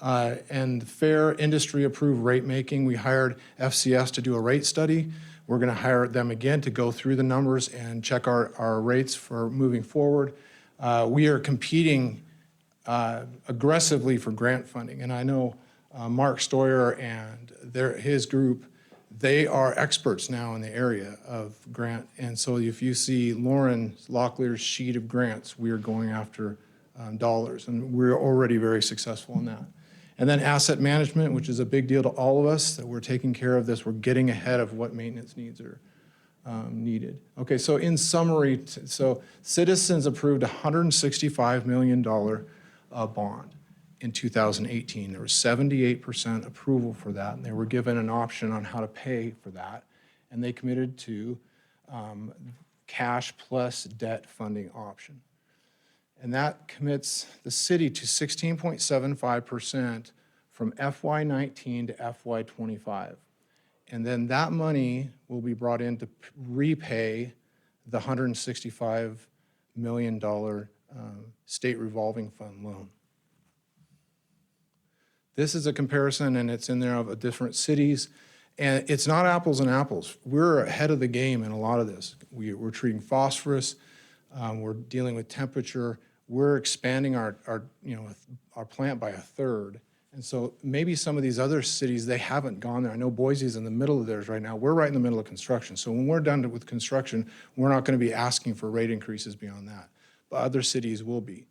And fair industry-approved rate making. We hired FCS to do a rate study. We're going to hire them again to go through the numbers and check our rates for moving forward. We are competing aggressively for grant funding. And I know Mark Stoyer and his group, they are experts now in the area of grant. And so if you see Lauren Locklear's sheet of grants, we are going after dollars. And we're already very successful in that. And then asset management, which is a big deal to all of us, that we're taking care of this. We're getting ahead of what maintenance needs are needed. Okay, so in summary, so Citizens approved a $165 million bond in 2018. There was 78% approval for that, and they were given an option on how to pay for that. And they committed to cash plus debt funding option. And that commits the city to 16.75% from FY19 to FY25. And then that money will be brought in to repay the $165 million state revolving fund loan. This is a comparison, and it's in there of different cities. And it's not apples and apples. We're ahead of the game in a lot of this. We're treating phosphorus. We're dealing with temperature. We're expanding our plant by a third. And so maybe some of these other cities, they haven't gone there. I know Boise's in the middle of theirs right now. We're right in the middle of construction. So when we're done with construction, we're not going to be asking for rate increases beyond that. But other cities will be.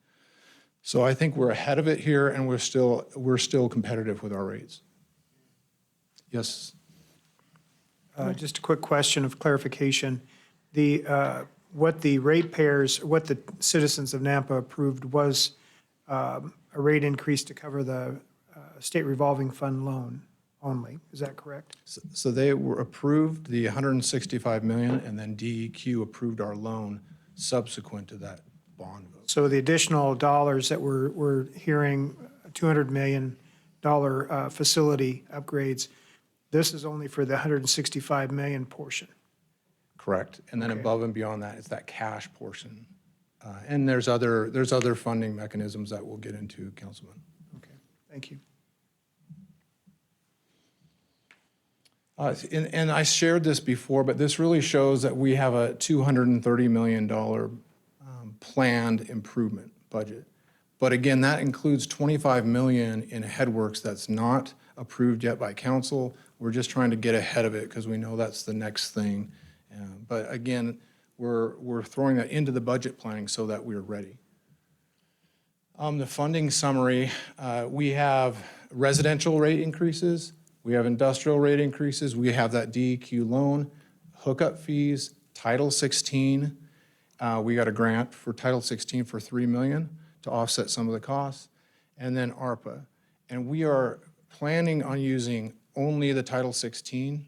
So I think we're ahead of it here, and we're still competitive with our rates. Yes. Just a quick question of clarification. What the ratepayers, what the citizens of Nampa approved was a rate increase to cover the state revolving fund loan only. Is that correct? So they were approved the 165 million, and then DEQ approved our loan subsequent to that bond vote. So the additional dollars that we're hearing, $200 million facility upgrades, this is only for the 165 million portion. Correct. And then Okay. above and beyond that, it's that cash portion. And there's other funding mechanisms that we'll get into, Councilman. Okay, thank you. And I shared this before, but this really shows that we have a $230 million planned improvement budget. But again, that includes 25 million in headworks that's not approved yet by council. We're just trying to get ahead of it because we know that's the next thing. But again, we're throwing that into the budget planning so that we're ready. The funding summary, we have residential rate increases, we have industrial rate increases, we have that DEQ loan, hookup fees, Title 16. We got a grant for Title 16 for $3 million to offset some of the costs, and then ARPA. And we are planning on using only the Title 16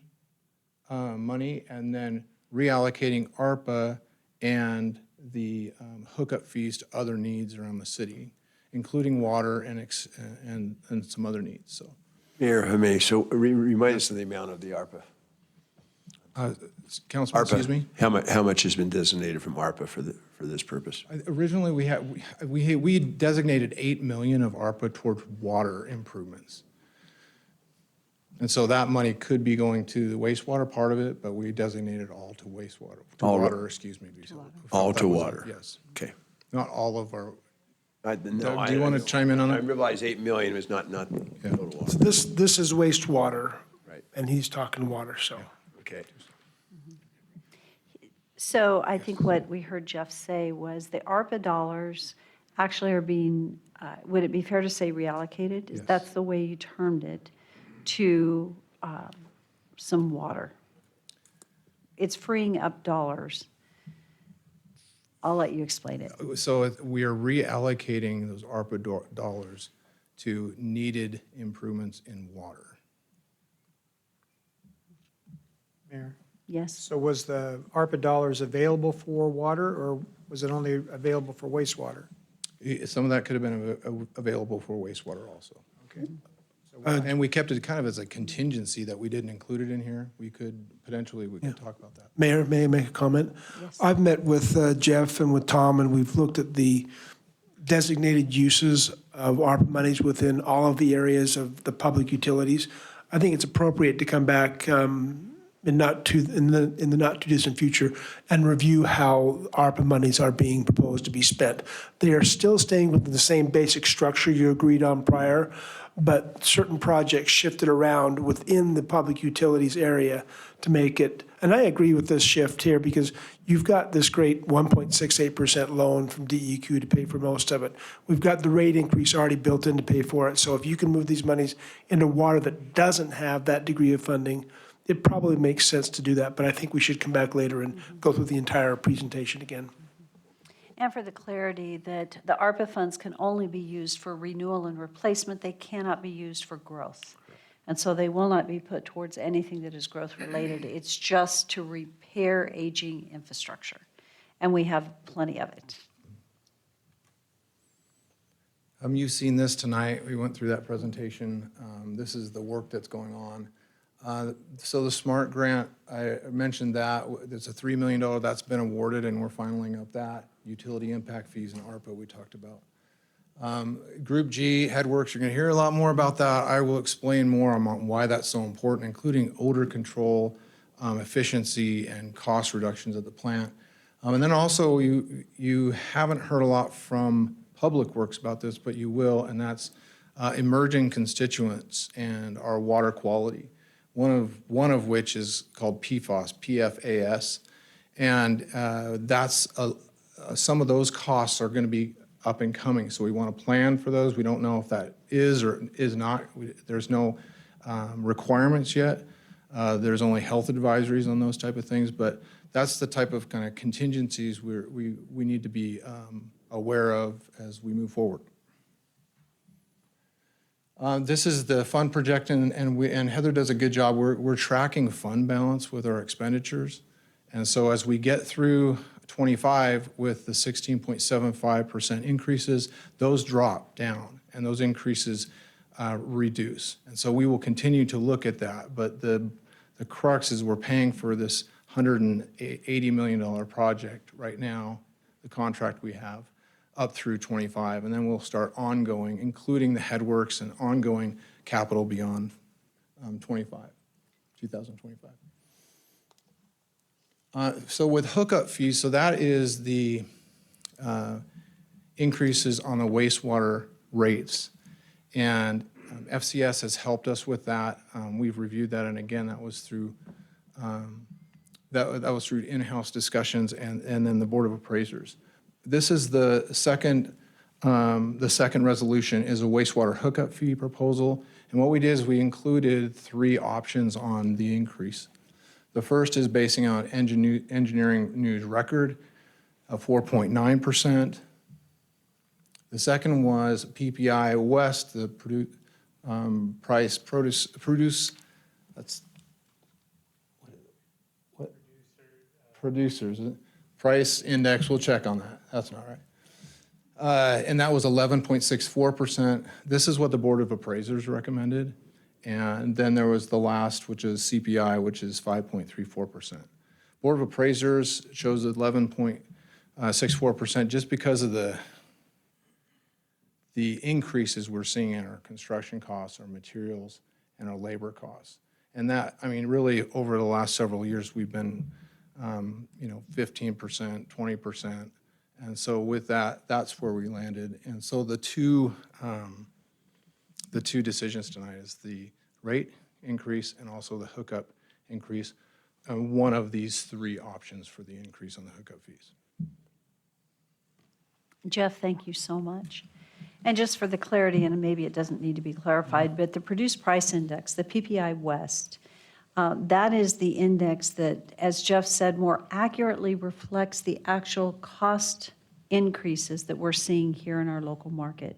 money and then reallocating ARPA and the hookup fees to other needs around the city, including water and some other needs. So, Mayor, if I may, so remind us of the amount of the ARPA. Councilman, excuse me? How much has been designated from ARPA for this purpose? Originally, we designated 8 million of ARPA towards water improvements. And so that money could be going to the wastewater part of it, but we designated all to wastewater, All to water? Yes. Okay. Not all of our, No, do you want to chime in on I that? realize 8 million was not total water. So this is wastewater. Right. And he's talking water, so. Okay. So I think what we heard Jeff say was the ARPA dollars actually are being, would it be fair to say reallocated? Yes. That's the way you termed it, to some water. It's freeing up dollars. I'll let you explain it. So we are reallocating those ARPA dollars to needed improvements in water. Mayor? Yes? So was the ARPA dollars available for water, or was it only available for wastewater? Some of that could have been available for wastewater also. Okay. And we kept it kind of as a contingency that we didn't include it in here. We could talk about that. Mayor, may I make a comment? Yes. I've met with Jeff and with Tom, and we've looked at the designated uses of ARPA monies within all of the areas of the public utilities. I think it's appropriate to come back in the not too distant future and review how ARPA monies are being proposed to be spent. They are still staying within the same basic structure you agreed on prior, but certain projects shifted around within the public utilities area to make it, and I agree with this shift here because you've got this great 1.68% loan from DEQ to pay for most of it. We've got the rate increase already built in to pay for it. So if you can move these monies into water that doesn't have that degree of funding, it probably makes sense to do that. But I think we should come back later and go through the entire presentation again. And for the clarity that the ARPA funds can only be used for renewal and replacement, they cannot be used for growth. And so they will not be put towards anything that is growth related. It's just to repair aging infrastructure. And we have plenty of it. You've seen this tonight. We went through that presentation. This is the work that's going on. So the SMART grant, I mentioned that. There's a $3 million that's been awarded, and we're finaling up that. Utility impact fees and ARPA we talked about. Group G, Headworks, you're going to hear a lot more about that. I will explain more on why that's so important, including odor control, efficiency, and cost reductions at the plant. And then also, you haven't heard a lot from Public Works about this, but you will, and that's emerging constituents and our water quality. One of which is called PFAS, PFAS, and that's some of those costs are going to be up and coming. So we want to plan for those. We don't know if that is or is not. There's no requirements yet, There's only health advisories on those type of things, but that's the type of kind of contingencies we need to be aware of as we move forward. This is the fund projection, and Heather does a good job. We're tracking fund balance with our expenditures. And so as we get through 25 with the 16.75% increases, those drop down and those increases reduce. And so we will continue to look at that. But the crux is we're paying for this $180 million project right now, the contract we have, up through 25, and then we'll start ongoing, including the headworks and ongoing capital beyond 2025. So with hookup fees, so that is the increases on the wastewater rates. And FCS has helped us with that. We've reviewed that, and again, that was through that was through in-house discussions and then the Board of Appraisers. This is the second resolution is a wastewater hookup fee proposal. And what we did is we included 3 options on the increase. The first is basing on Engineering News Record of 4.9%. The second was PPI West, the producers. Price index, we'll check on that. That's not right. And that was 11.64%. This is what the Board of Appraisers recommended. And then there was the last, which is CPI, which is 5.34%. Board of Appraisers chose 11.64% just because of the increases we're seeing in our construction costs, our materials, and our labor costs. And that, I mean, really over the last several years, we've been 15%, 20. And so with that, that's where we landed. And so the two decisions tonight is the rate increase and also the hookup increase. One of these 3 options for the increase on the hookup fees. Jeff, thank you so much. And just for the clarity, and maybe it doesn't need to be clarified, but the Produced Price Index, the PPI West, that is the index that, as Jeff said, more accurately reflects the actual cost increases that we're seeing here in our local market.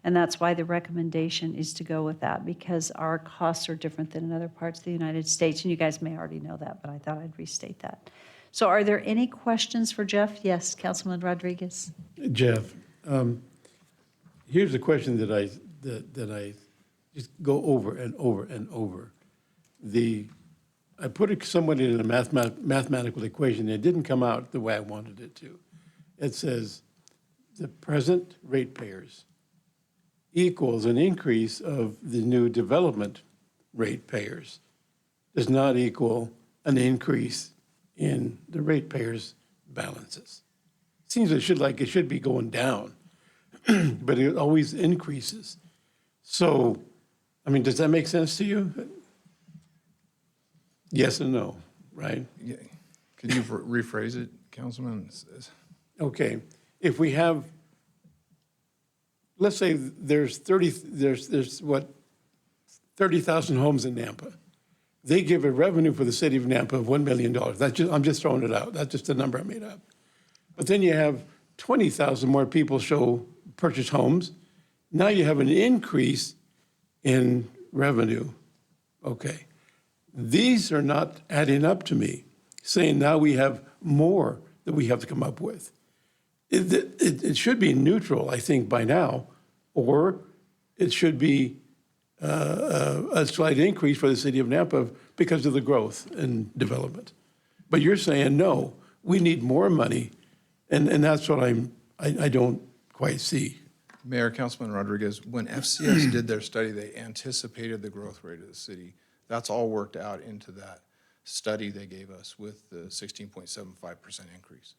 And that's why the recommendation is to go with that, because our costs are different than in other parts of the United States. And you guys may already know that, but I thought I'd restate that. So are there any questions for Jeff? Yes, Councilman Rodriguez. Jeff, here's a question that I just go over and over and over. I put it somewhat in a mathematical equation. It didn't come out the way I wanted it to. It says the present ratepayers equals an increase of the new development ratepayers does not equal an increase in the ratepayers' balances. Seems it should be going down, but it always increases. So, I mean, does that make sense to you? Yes and no, right? Yeah. Could you rephrase it, Councilman? Okay, if we have, let's say there's 30,000 homes in Nampa. They give a revenue for the city of Nampa of $1 million. I'm just throwing it out. That's just a number I made up. But then you have 20,000 more people purchase homes. Now you have an increase in revenue. Okay. These are not adding up to me, saying now we have more that we have to come up with. It should be neutral, I think, by now, or it should be a slight increase for the city of Nampa because of the growth and development. But you're saying, no, we need more money, and that's what I don't quite see. Mayor, Councilman Rodriguez, when FCS did their study, they anticipated the growth rate of the city. That's all worked out into that study they gave us with the 16.75% increase.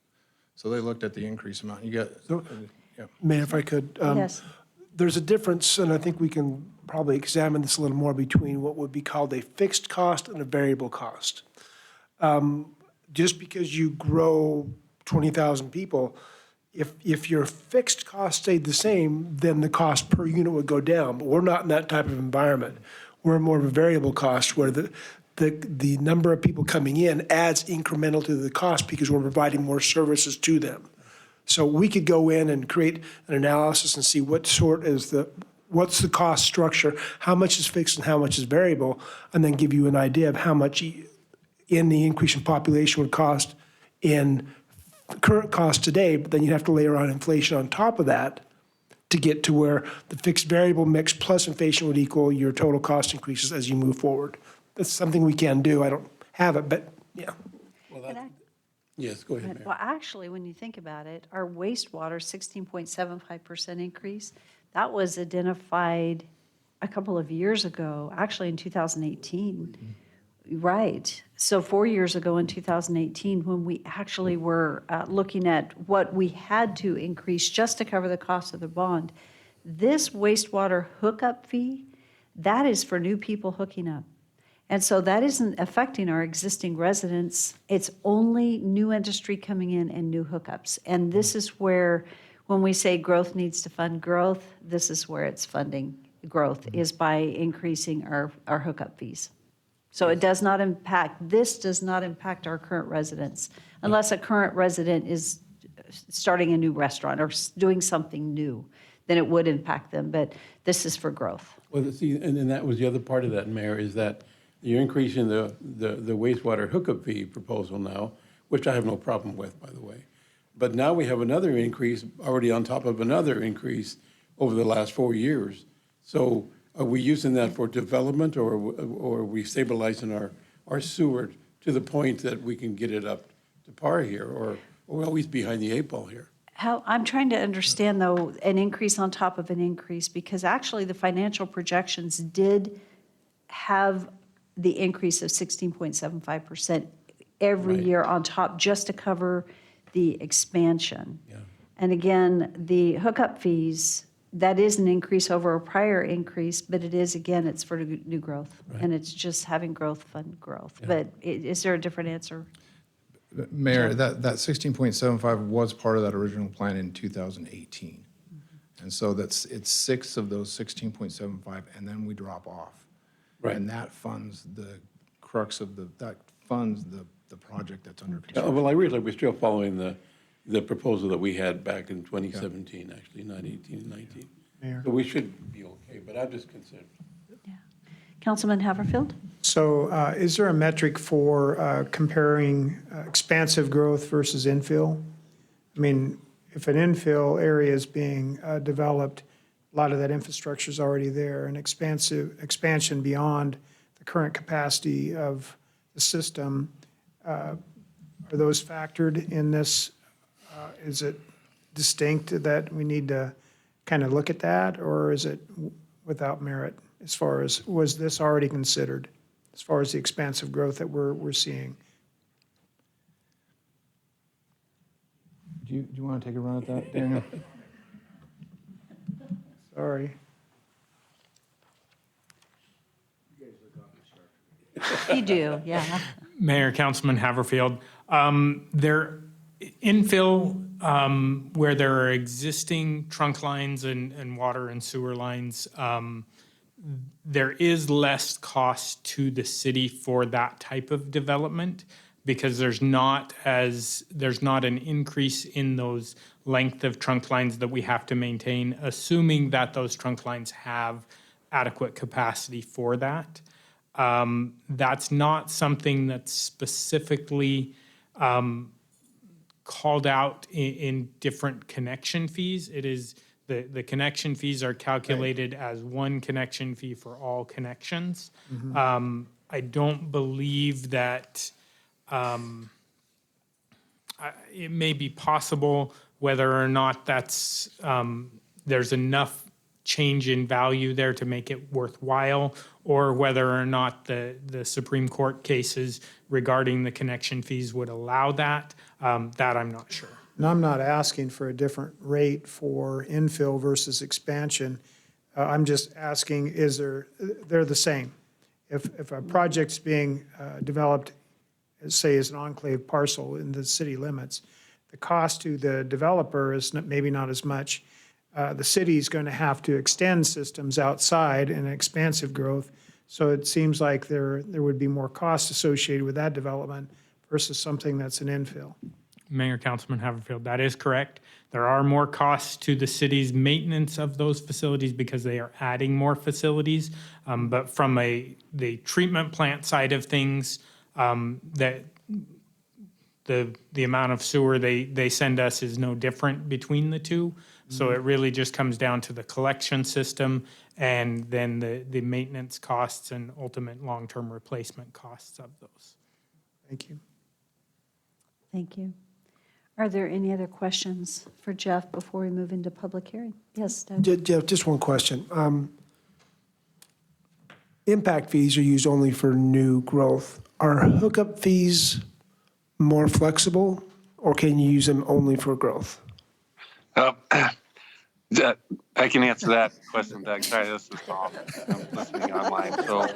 So they looked at the increase amount. Yeah. Mayor, if I could. Yes. There's a difference, and I think we can probably examine this a little more between what would be called a fixed cost and a variable cost. Just because you grow 20,000 people, if your fixed cost stayed the same, then the cost per unit would go down. But we're not in that type of environment. We're more of a variable cost where the number of people coming in adds incremental to the cost because we're providing more services to them. So we could go in and create an analysis and see what's the cost structure, how much is fixed and how much is variable, and then give you an idea of how much in the increase in population would cost in current cost today, but then you'd have to layer on inflation on top of that to get to where the fixed variable mix plus inflation would equal your total cost increases as you move forward. That's something we can do. I don't have it, but yeah. Yes, go ahead, Mayor. Well, actually, when you think about it, our wastewater 16.75% increase, that was identified a couple of years ago, actually in 2018. Right. So 4 years ago in 2018, when we actually were looking at what we had to increase just to cover the cost of the bond, this wastewater hookup fee, that is for new people hooking up. And so that isn't affecting our existing residents. It's only new industry coming in and new hookups. And this is where, when we say growth needs to fund growth, this is where it's funding growth, is by increasing our hookup fees. So it does not impact, this does not impact our current residents, unless a current resident is starting a new restaurant or doing something new, then it would impact them. But this is for growth. Well, see, and then that was the other part of that, Mayor, is that you're increasing the wastewater hookup fee proposal now, which I have no problem with, by the way. But now we have another increase already on top of another increase over the last 4 years. So are we using that for development, or are we stabilizing our sewer to the point that we can get it up to par here, or are we always behind the 8 ball here? I'm trying to understand, though, an increase on top of an increase, because actually the financial projections did have the increase of 16.75% every Right. year on top, just to cover the expansion. Yeah. And again, the hookup fees, that is an increase over a prior increase, but it is, again, it's for new growth. Right. And it's just having growth fund growth. But is there a different answer? Mayor, that 16.75 was part of that original plan in 2018. And so it's 6 of those 16.75, and then we drop off. Right. And that funds the crux of that funds the project that's under Yeah, construction. well, I realize we're still following the proposal that we had back in 2017, actually, not 18 and 19. Mayor. So we should be okay, but I'm just concerned. Councilman Haverfield? So is there a metric for comparing expansive growth versus infill? I mean, if an infill area is being developed, a lot of that infrastructure is already there, and expansion beyond the current capacity of the system, are those factored in this? Is it distinct that we need to kind of look at that, or is it without merit as far as, was this already considered as far as the expansive growth that we're seeing? Do you want to take a run at that, Daniel? Sorry. You do, yeah. Mayor, Councilman Haverfield, there infill where there are existing trunk lines and water and sewer lines, there is less cost to the city for that type of development because there's not an increase in those length of trunk lines that we have to maintain, assuming that those trunk lines have adequate capacity for that. That's not something that's specifically called out in different connection fees. It is the connection fees are calculated as one connection fee for all connections. I don't believe that it may be possible whether or not that's there's enough change in value there to make it worthwhile, or whether or not the Supreme Court cases regarding the connection fees would allow that. That I'm not sure. And I'm not asking for a different rate for infill versus expansion. I'm just asking, they're the same. If a project's being developed, say, as an enclave parcel in the city limits, the cost to the developer is maybe not as much. The city's going to have to extend systems outside in expansive growth. So it seems like there would be more cost associated with that development versus something that's an infill. Mayor, Councilman Haverfield, that is correct. There are more costs to the city's maintenance of those facilities because they are adding more facilities. But from the treatment plant side of things, that the amount of sewer they send us is no different between the two. So it really just comes down to the collection system and then the maintenance costs and ultimate long-term replacement costs of those. Thank you. Thank you. Are there any other questions for Jeff before we move into public hearing? Yes, Doug? Jeff, just one question. Impact fees are used only for new growth. Are hookup fees more flexible, or can you use them only for growth? I can answer that question, Doug. Sorry, this is Tom. I'm listening online. So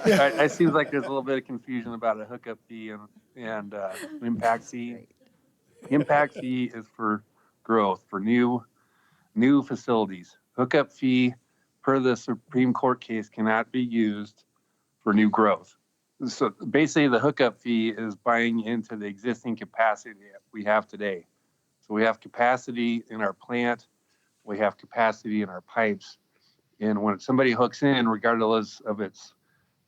it seems like there's a little bit of confusion about a hookup fee and impact fee. Impact fee is for growth, for new facilities. Hookup fee, per the Supreme Court case, cannot be used for new growth. So basically, the hookup fee is buying into the existing capacity that we have today. So we have capacity in our plant, we have capacity in our pipes, and when somebody hooks in, regardless of its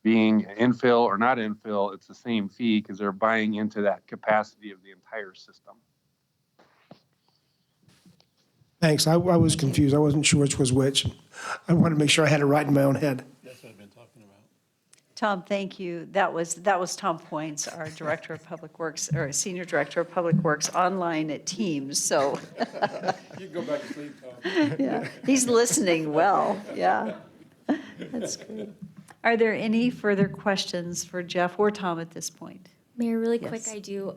being infill or not infill, it's the same fee because they're buying into that capacity of the entire system. Thanks. I was confused. I wasn't sure which was which. I wanted to make sure I had it right in my own head. That's what I've been talking about. Tom, thank you. That was Tom Points, our Director of Public Works, or Senior Director of Public Works, online at Teams, so. You can go back to sleep, Tom. Yeah, he's listening well, yeah. That's great. Are there any further questions for Jeff or Tom at this point? Mayor, really Yes. quick, I do.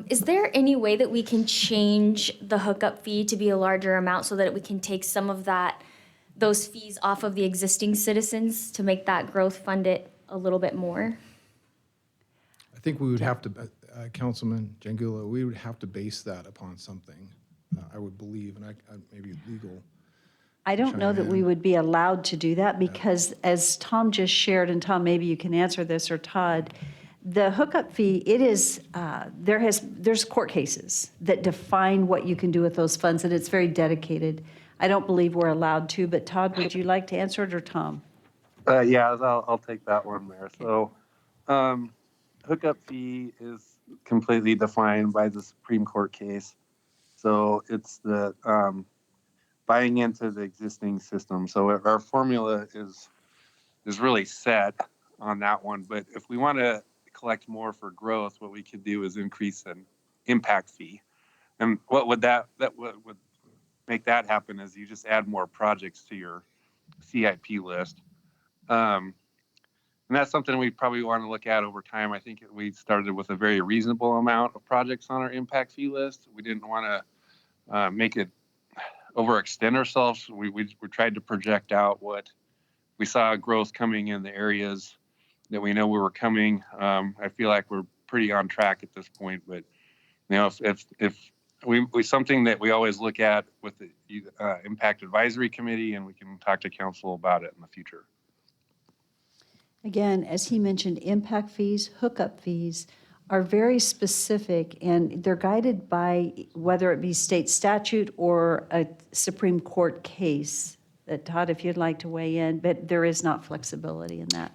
Is there any way that we can change the hookup fee to be a larger amount so that we can take some of those fees off of the existing citizens to make that growth fund it a little bit more? I think we would have to, Councilman Jangula, we would have to base that upon something, I would believe, and I maybe legal. I don't know that we would be allowed to do that because as Tom just shared, and Tom, maybe you can answer this, or Todd, the hookup fee, it is, there's court cases that define what you can do with those funds, and it's very dedicated. I don't believe we're allowed to, but Todd, would you like to answer it, or Tom? Yeah, I'll take that one, Mayor. So hookup fee is completely defined by the Supreme Court case. So it's the buying into the existing system. So our formula is really set on that one. But if we want to collect more for growth, what we could do is increase an impact fee. And what would that would make that happen is you just add more projects to your CIP list. And that's something we probably want to look at over time. I think we started with a very reasonable amount of projects on our impact fee list. We didn't want to make it overextend ourselves. We tried to project out what we saw growth coming in the areas that we know we were coming. I feel like we're pretty on track at this point, but you know, if we something that we always look at with the Impact Advisory Committee, and we can talk to council about it in the future. Again, as he mentioned, impact fees, hookup fees are very specific, and they're guided by whether it be state statute or a Supreme Court case. Todd, if you'd like to weigh in, but there is not flexibility in that.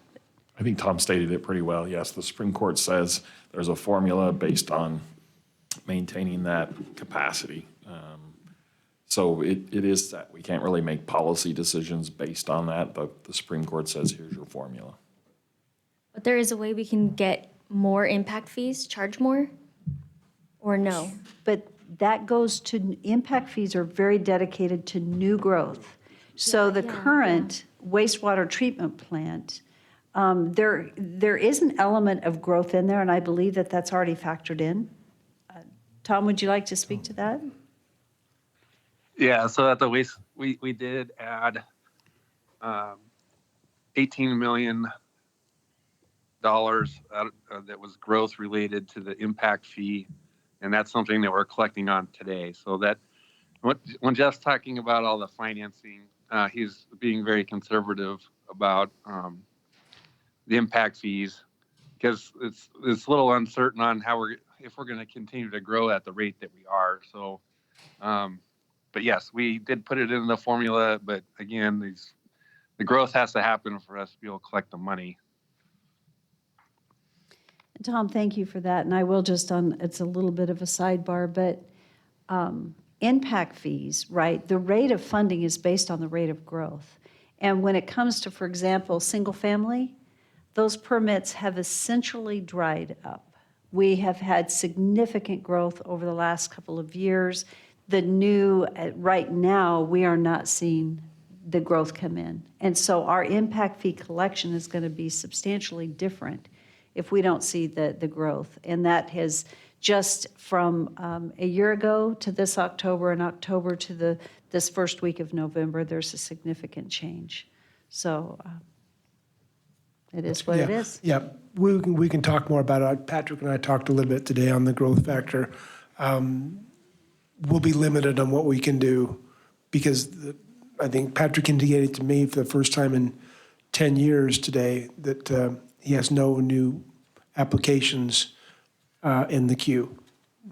I think Tom stated it pretty well. Yes, the Supreme Court says there's a formula based on maintaining that capacity. So it is that we can't really make policy decisions based on that. The Supreme Court says, here's your formula. But there is a way we can get more impact fees, charge more, or no? But that goes to, impact fees are very dedicated to new growth. So the current wastewater treatment plant, there is an element of growth in there, and I believe that that's already factored in. Tom, would you like to speak to that? Yeah, so at the waste, we did add $18 million that was growth related to the impact fee, and that's something that we're collecting on today. So that when Jeff's talking about all the financing, he's being very conservative about the impact fees, because it's a little uncertain on if we're going to continue to grow at the rate that we are. So, but yes, we did put it in the formula, but again, the growth has to happen for us to be able to collect the money. Tom, thank you for that. And I will just it's a little bit of a sidebar, but impact fees, right? The rate of funding is based on the rate of growth. And when it comes to, for example, single family, those permits have essentially dried up. We have had significant growth over the last couple of years. Right now, we are not seeing the growth come in. And so our impact fee collection is going to be substantially different if we don't see the growth. And that has just from a year ago to this October, and October to this first week of November, there's a significant change. So it is what it is. Yeah, we can talk more about it. Patrick and I talked a little bit today on the growth factor. We'll be limited on what we can do because I think Patrick indicated to me for the first time in 10 years today that he has no new applications in the queue.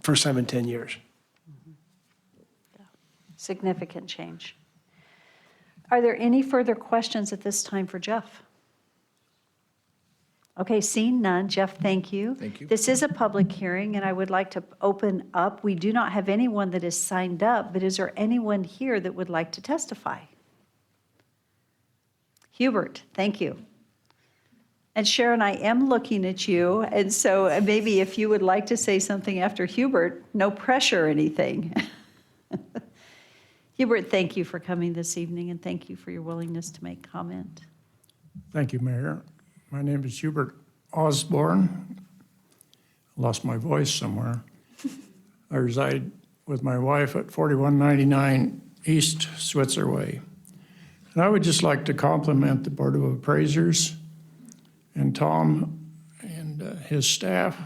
First time in 10 years. Significant change. Are there any further questions at this time for Jeff? Okay, seeing none. Jeff, thank you. Thank you. This is a public hearing, and I would like to open up. We do not have anyone that is signed up, but is there anyone here that would like to testify? Hubert, thank you. And Sharon, I am looking at you, and so maybe if you would like to say something after Hubert, no pressure or anything. Hubert, thank you for coming this evening, and thank you for your willingness to make comment. Thank you, Mayor. My name is Hubert Osborne. Lost my voice somewhere. I reside with my wife at 4199 East Switzer Way. And I would just like to compliment the Board of Appraisers and Tom and his staff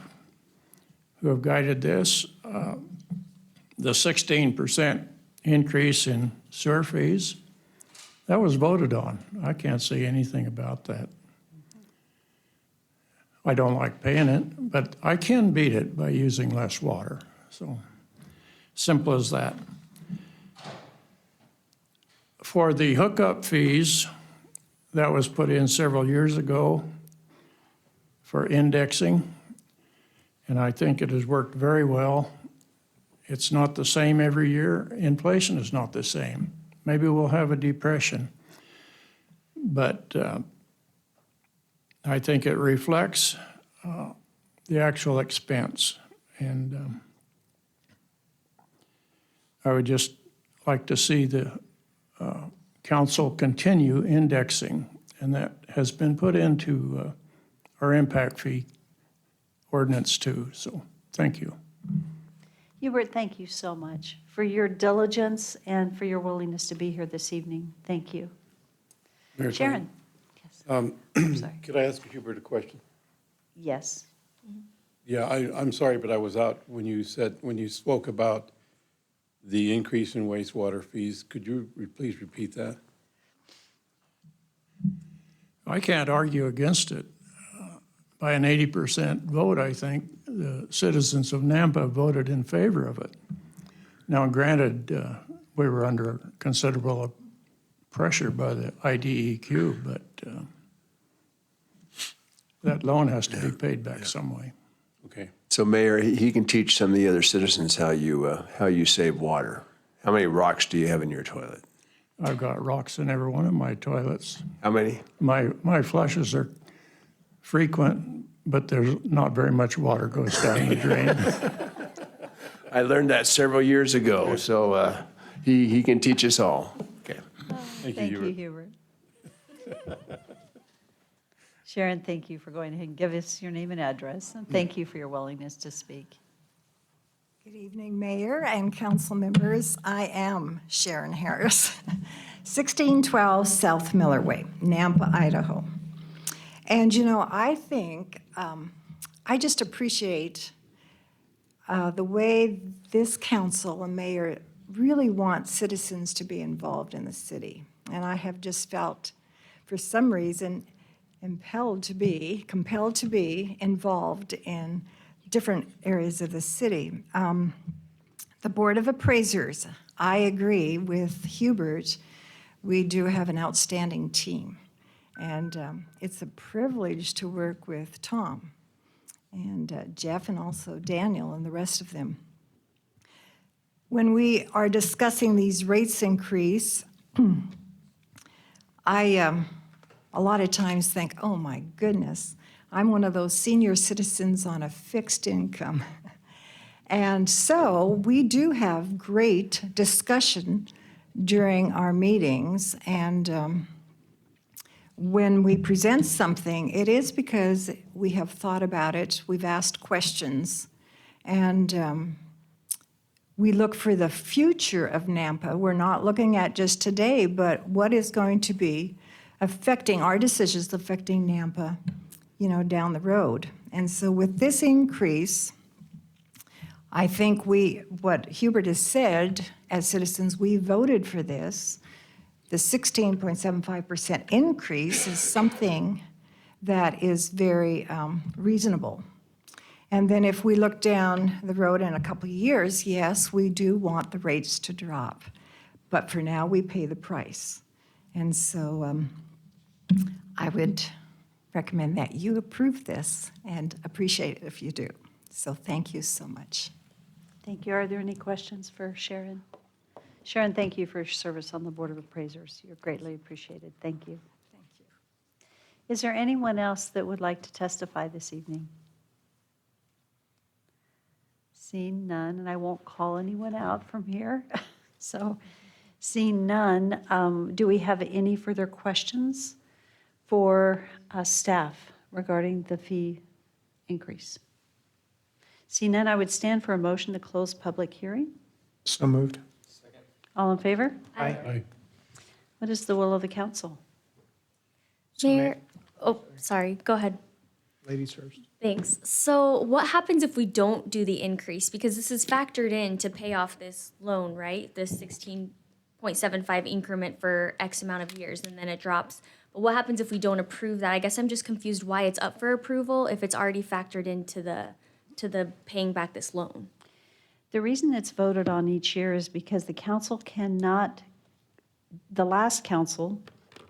who have guided this. The 16% increase in sewer fees, that was voted on. I can't say anything about that. I don't like paying it, but I can beat it by using less water. So simple as that. For the hookup fees, that was put in several years ago for indexing, and I think it has worked very well. It's not the same every year. Inflation is not the same. Maybe we'll have a depression, but I think it reflects the actual expense. And I would just like to see the council continue indexing, and that has been put into our impact fee ordinance too. So thank you. Hubert, thank you so much for your diligence and for your willingness to be here this evening. Thank you. Mayor, Sharon? Could I ask Hubert a question? Yes. Yeah, I'm sorry, but I was out when you spoke about the increase in wastewater fees. Could you please repeat that? I can't argue against it. By an 80% vote, I think the citizens of Nampa voted in favor of it. Now, granted, we were under considerable pressure by the IDEQ, but that loan has to be paid back some way. Okay. So Mayor, he can teach some of the other citizens how you save water. How many rocks do you have in your toilet? I've got rocks in every one of my toilets. How many? My flushes are frequent, but there's not very much water goes down the drain. I learned that several years ago, so he can teach us all. Okay. Thank you, Hubert. Sharon, thank you for going ahead and give us your name and address, and thank you for your willingness to speak. Good evening, Mayor and council members. I am Sharon Harris, 1612 South Miller Way, Nampa, Idaho. And, you know, I think, I just appreciate the way this council and mayor really want citizens to be involved in the city. And I have just felt for some reason, compelled to be involved in different areas of the city. The Board of Appraisers, I agree with Hubert, we do have an outstanding team. And it's a privilege to work with Tom and Jeff and also Daniel and the rest of them. When we are discussing these rates increase, I a lot of times think, oh my goodness, I'm one of those senior citizens on a fixed income. And so we do have great discussion during our meetings, and when we present something, it is because we have thought about it, we've asked questions, and we look for the future of Nampa. We're not looking at just today, but what is going to be affecting our decisions, affecting Nampa, down the road. And so with this increase, I think what Hubert has said, as citizens, we voted for this. The 16.75% increase is something that is very reasonable. And then if we look down the road in a couple of years, yes, we do want the rates to drop. But for now, we pay the price. And so I would recommend that you approve this and appreciate it if you do. So thank you so much. Thank you. Are there any questions for Sharon? Sharon, thank you for your service on the Board of Appraisers. You're greatly appreciated. Thank you. Thank you. Is there anyone else that would like to testify this evening? Seeing none, and I won't call anyone out from here. So seeing none, do we have any further questions for staff regarding the fee increase? Seeing none, I would stand for a motion to close public hearing. So moved. All in favor? Aye. What is the will of the council? Mayor, oh, sorry, go ahead. Ladies first. Thanks. So what happens if we don't do the increase? Because this is factored in to pay off this loan, right? This 16.75 increment for X amount of years, and then it drops. But what happens if we don't approve that? I guess I'm just confused why it's up for approval if it's already factored into the paying back this loan. The reason it's voted on each year is because the council cannot, the last council,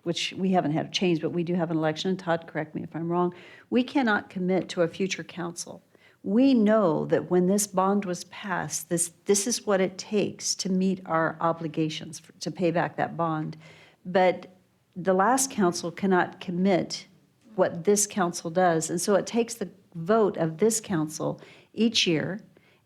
which we haven't had a change, but we do have an election, Todd, correct me if I'm wrong, we cannot commit to a future council. We know that when this bond was passed, this is what it takes to meet our obligations, to pay back that bond. But the last council cannot commit what this council does. And so it takes the vote of this council each year,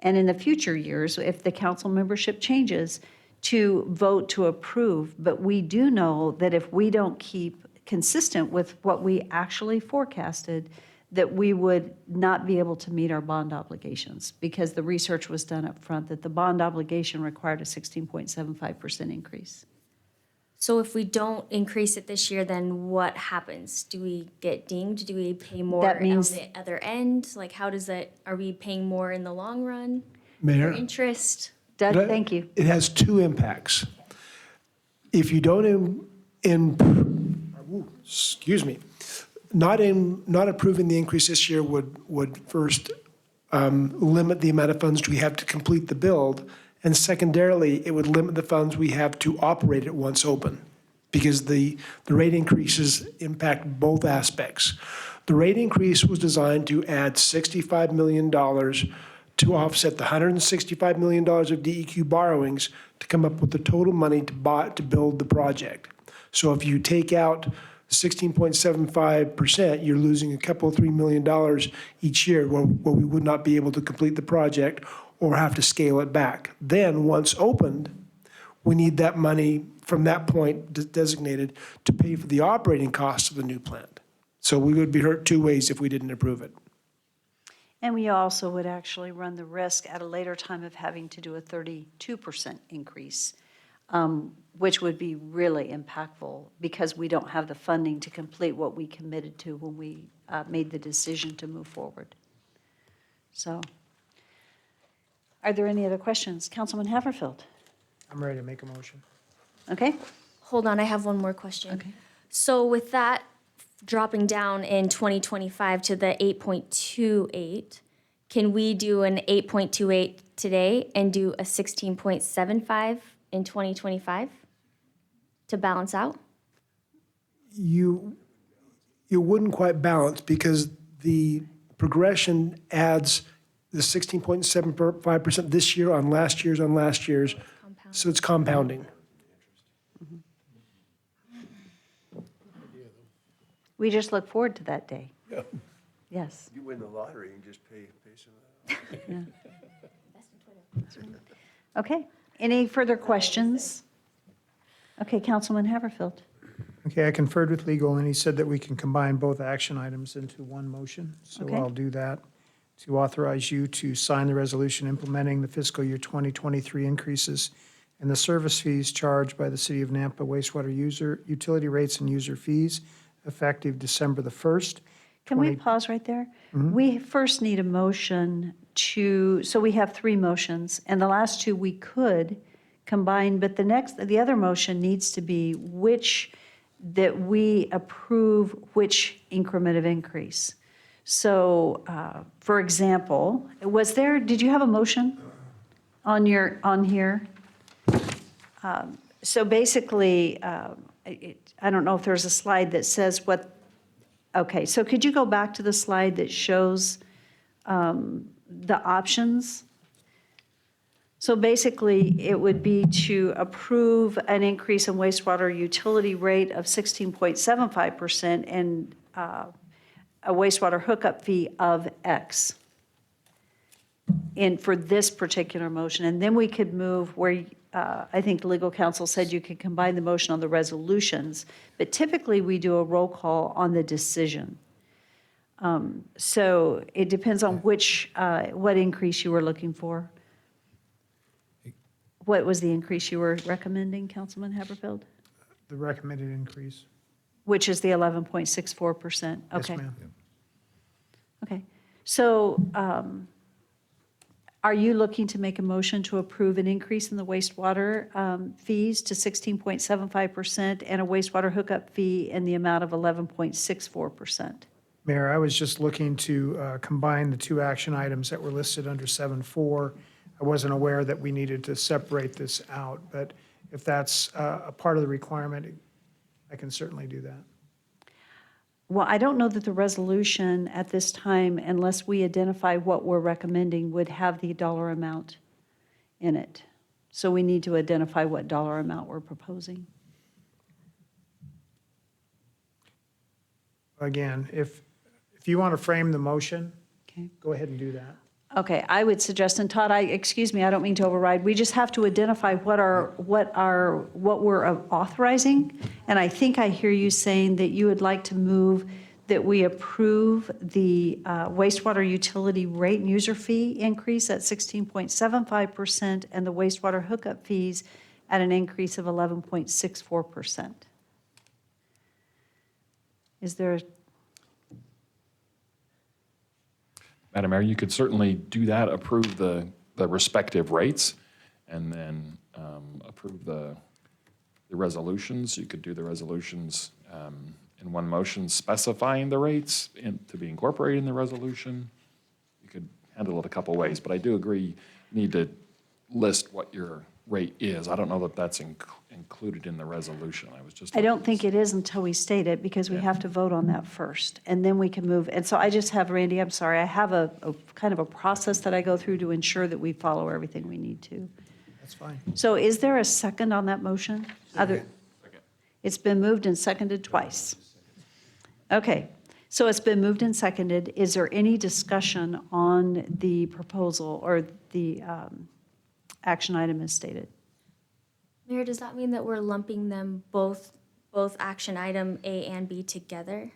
and in the future years, if the council membership changes, to vote to approve. But we do know that if we don't keep consistent with what we actually forecasted, that we would not be able to meet our bond obligations, because the research was done up front that the bond obligation required a 16.75% increase. So if we don't increase it this year, then what happens? Do we get dinged? Do we pay more That means- on the other end? Like, how does that, are we paying more in the long run? Mayor? For interest? Doug, thank you. It has two impacts. If you don't not approving the increase this year would first limit the amount of funds we have to complete the build, and secondarily, it would limit the funds we have to operate it once open, because the rate increases impact both aspects. The rate increase was designed to add $65 million to offset the $165 million of DEQ borrowings to come up with the total money to build the project. So if you take out 16.75%, you're losing $3 million each year where we would not be able to complete the project or have to scale it back. Then, once opened, we need that money from that point designated to pay for the operating costs of the new plant. So we would be hurt two ways if we didn't approve it. And we also would actually run the risk at a later time of having to do a 32% increase, which would be really impactful because we don't have the funding to complete what we committed to when we made the decision to move forward. So, are there any other questions? Councilman Haverfield? I'm ready to make a motion. Okay. Hold on, I have one more question. Okay. So with that dropping down in 2025 to the 8.28, can we do an 8.28 today and do a 16.75 in 2025 to balance out? You wouldn't quite balance because the progression adds the 16.75% this year on last year's. So it's compounding. We just look forward to that day. Yeah. Yes. You win the lottery and just pay some of that. Okay. Any further questions? Okay, Councilman Haverfield. Okay, I conferred with legal, and he said that we can combine both action items into one motion. So Okay. I'll do that to authorize you to sign the resolution implementing the fiscal year 2023 increases in the service fees charged by the City of Nampa wastewater utility rates and user fees effective December the 1st. Can we pause right there? We first need a motion so we have three motions, and the last two we could combine, but the other motion needs to be that we approve which increment of increase. So, for example, did you have a motion on here? So basically, I don't know if there's a slide that says okay, so could you go back to the slide that shows the options? So basically, it would be to approve an increase in wastewater utility rate of 16.75% and a wastewater hookup fee of X for this particular motion. And then we could move where I think legal counsel said you could combine the motion on the resolutions, but typically we do a roll call on the decision. So it depends on what increase you were looking for. What was the increase you were recommending, Councilman Haverfield? The recommended increase. Which is the 11.64%? Yes, Okay. ma'am. Okay. So are you looking to make a motion to approve an increase in the wastewater fees to 16.75% and a wastewater hookup fee in the amount of 11.64%? Mayor, I was just looking to combine the two action items that were listed under 7.4. I wasn't aware that we needed to separate this out, but if that's a part of the requirement, I can certainly do that. Well, I don't know that the resolution at this time, unless we identify what we're recommending, would have the dollar amount in it. So we need to identify what dollar amount we're proposing. Again, if you want to frame the motion, Okay. go ahead and do that. Okay, I would suggest, and Todd, excuse me, I don't mean to override. We just have to identify what we're authorizing. And I think I hear you saying that you would like to move that we approve the wastewater utility rate and user fee increase at 16.75% and the wastewater hookup fees at an increase of 11.64%. Is there? Madam Mayor, you could certainly do that, approve the respective rates, and then approve the resolutions. You could do the resolutions in one motion specifying the rates to be incorporated in the resolution. You could handle it a couple ways, but I do agree you need to list what your rate is. I don't know that that's included in the resolution. I don't think it is until we state it, because we have to vote on that first, and then we can move. And so I just have, Randy, I'm sorry, I have a kind of a process that I go through to ensure that we follow everything we need to. That's fine. So is there a second on that motion? It's been moved and seconded twice. Okay, so it's been moved and seconded. Is there any discussion on the proposal or the action item as stated? Mayor, does that mean that we're lumping them both action item A and B together?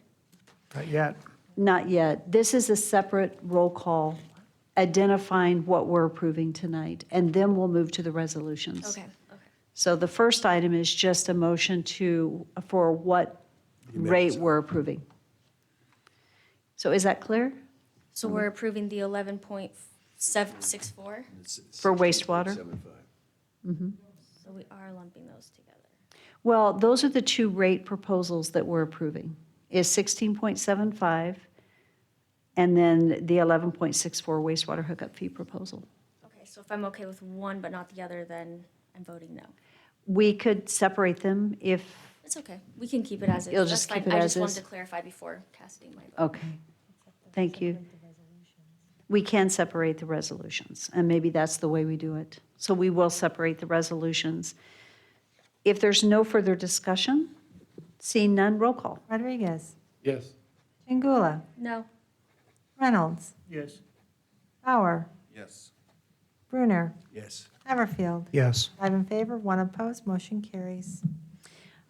Not yet. Not yet. This is a separate roll call identifying what we're approving tonight, and then we'll move to the resolutions. Okay. So the first item is just a motion for what rate we're approving. So is that clear? So we're approving the 11.764? For wastewater? So we are lumping those together. Well, those are the two rate proposals that we're approving, is 16.75 and then the 11.64 wastewater hookup fee proposal. Okay, so if I'm okay with one but not the other, then I'm voting no. We could separate them if, It's okay. We can keep it as is. You'll That's just fine. keep it I as just wanted is? to clarify before casting my vote. okay, thank you. We can separate the resolutions, and maybe that's the way we do it. So we will separate the resolutions. If there's no further discussion, seeing none, roll call. Rodriguez, Yes. Chingula, No. Reynolds, Yes. Bauer, Yes. Brunner, Yes. Everfield. Yes. 5 in favor, 1 opposed, motion carries.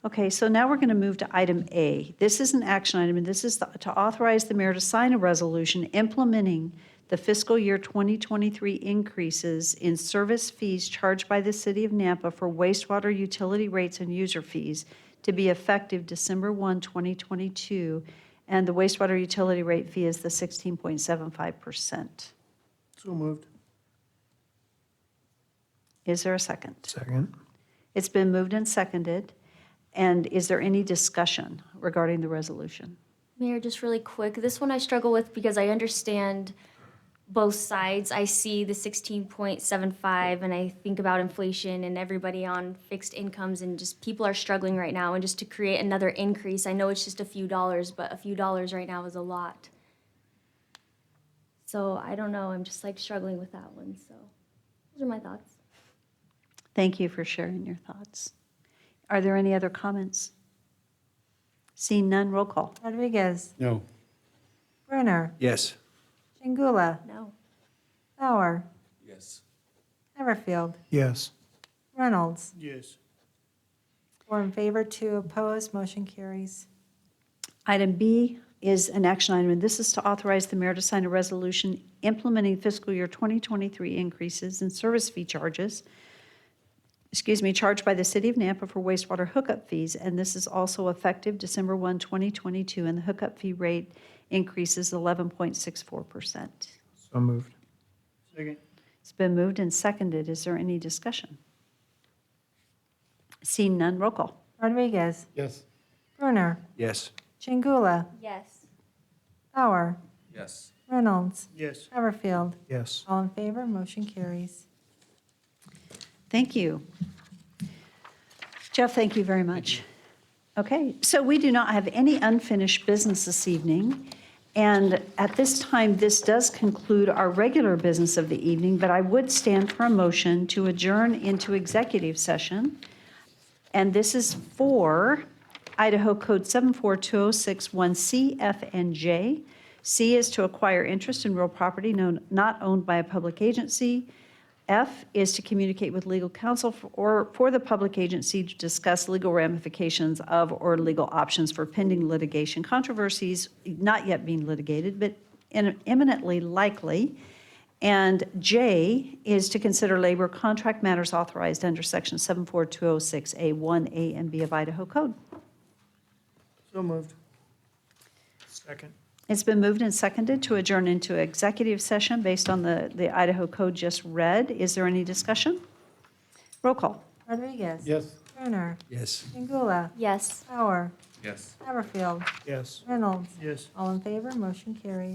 Okay, so now we're going to move to item A. This is an action item, and this is to authorize the mayor to sign a resolution implementing the fiscal year 2023 increases in service fees charged by the city of Nampa for wastewater utility rates and user fees to be effective December 1, 2022, and the wastewater utility rate fee is the 16.75%. So moved. Is there a second? Second. It's been moved and seconded, and is there any discussion regarding the resolution? Mayor, just really quick, this one I struggle with because I understand both sides. I see the 16.75 and I think about inflation and everybody on fixed incomes and just people are struggling right now. And just to create another increase, I know it's just a few dollars, but a few dollars right now is a lot. So I don't know, I'm just like struggling with that one. So those are my thoughts. Thank you for sharing your thoughts. Are there any other comments? Seeing none, roll call. Rodriguez, No. Brunner, Yes. Chingula, No. Bauer, Yes. Everfield, Yes. Reynolds. Yes. 4 in favor, 2 opposed, motion carries. Item B is an action item, and this is to authorize the mayor to sign a resolution implementing fiscal year 2023 increases in service fee charges, charged by the city of Nampa for wastewater hookup fees, and this is also effective December 1, 2022, and the hookup fee rate increases 11.64%. So moved. Second. It's been moved and seconded. Is there any discussion? Seeing none, roll call. Rodriguez, Yes. Brunner, Yes. Chingula, Yes. Bauer, Yes. Reynolds, Yes. Everfield. Yes. All in favor, motion carries. Thank you. Jeff, thank you very much. Okay, so we do not have any unfinished business this evening. And at this time, this does conclude our regular business of the evening, but I would stand for a motion to adjourn into executive session. And this is for Idaho Code 742061C, F, and J. C is to acquire interest in real property not owned by a public agency. F is to communicate with legal counsel for the public agency to discuss legal ramifications of or legal options for pending litigation controversies not yet being litigated, but imminently likely. And J is to consider labor contract matters authorized under Section 74206A1A and B of Idaho Code. So moved. Second. It's been moved and seconded to adjourn into executive session based on the Idaho Code just read. Is there any discussion? Roll call. Rodriguez. Yes. Brunner, Yes. Chingula, Yes. Bauer, Yes. Everfield, Yes. Reynolds. Yes. All in favor, motion carries.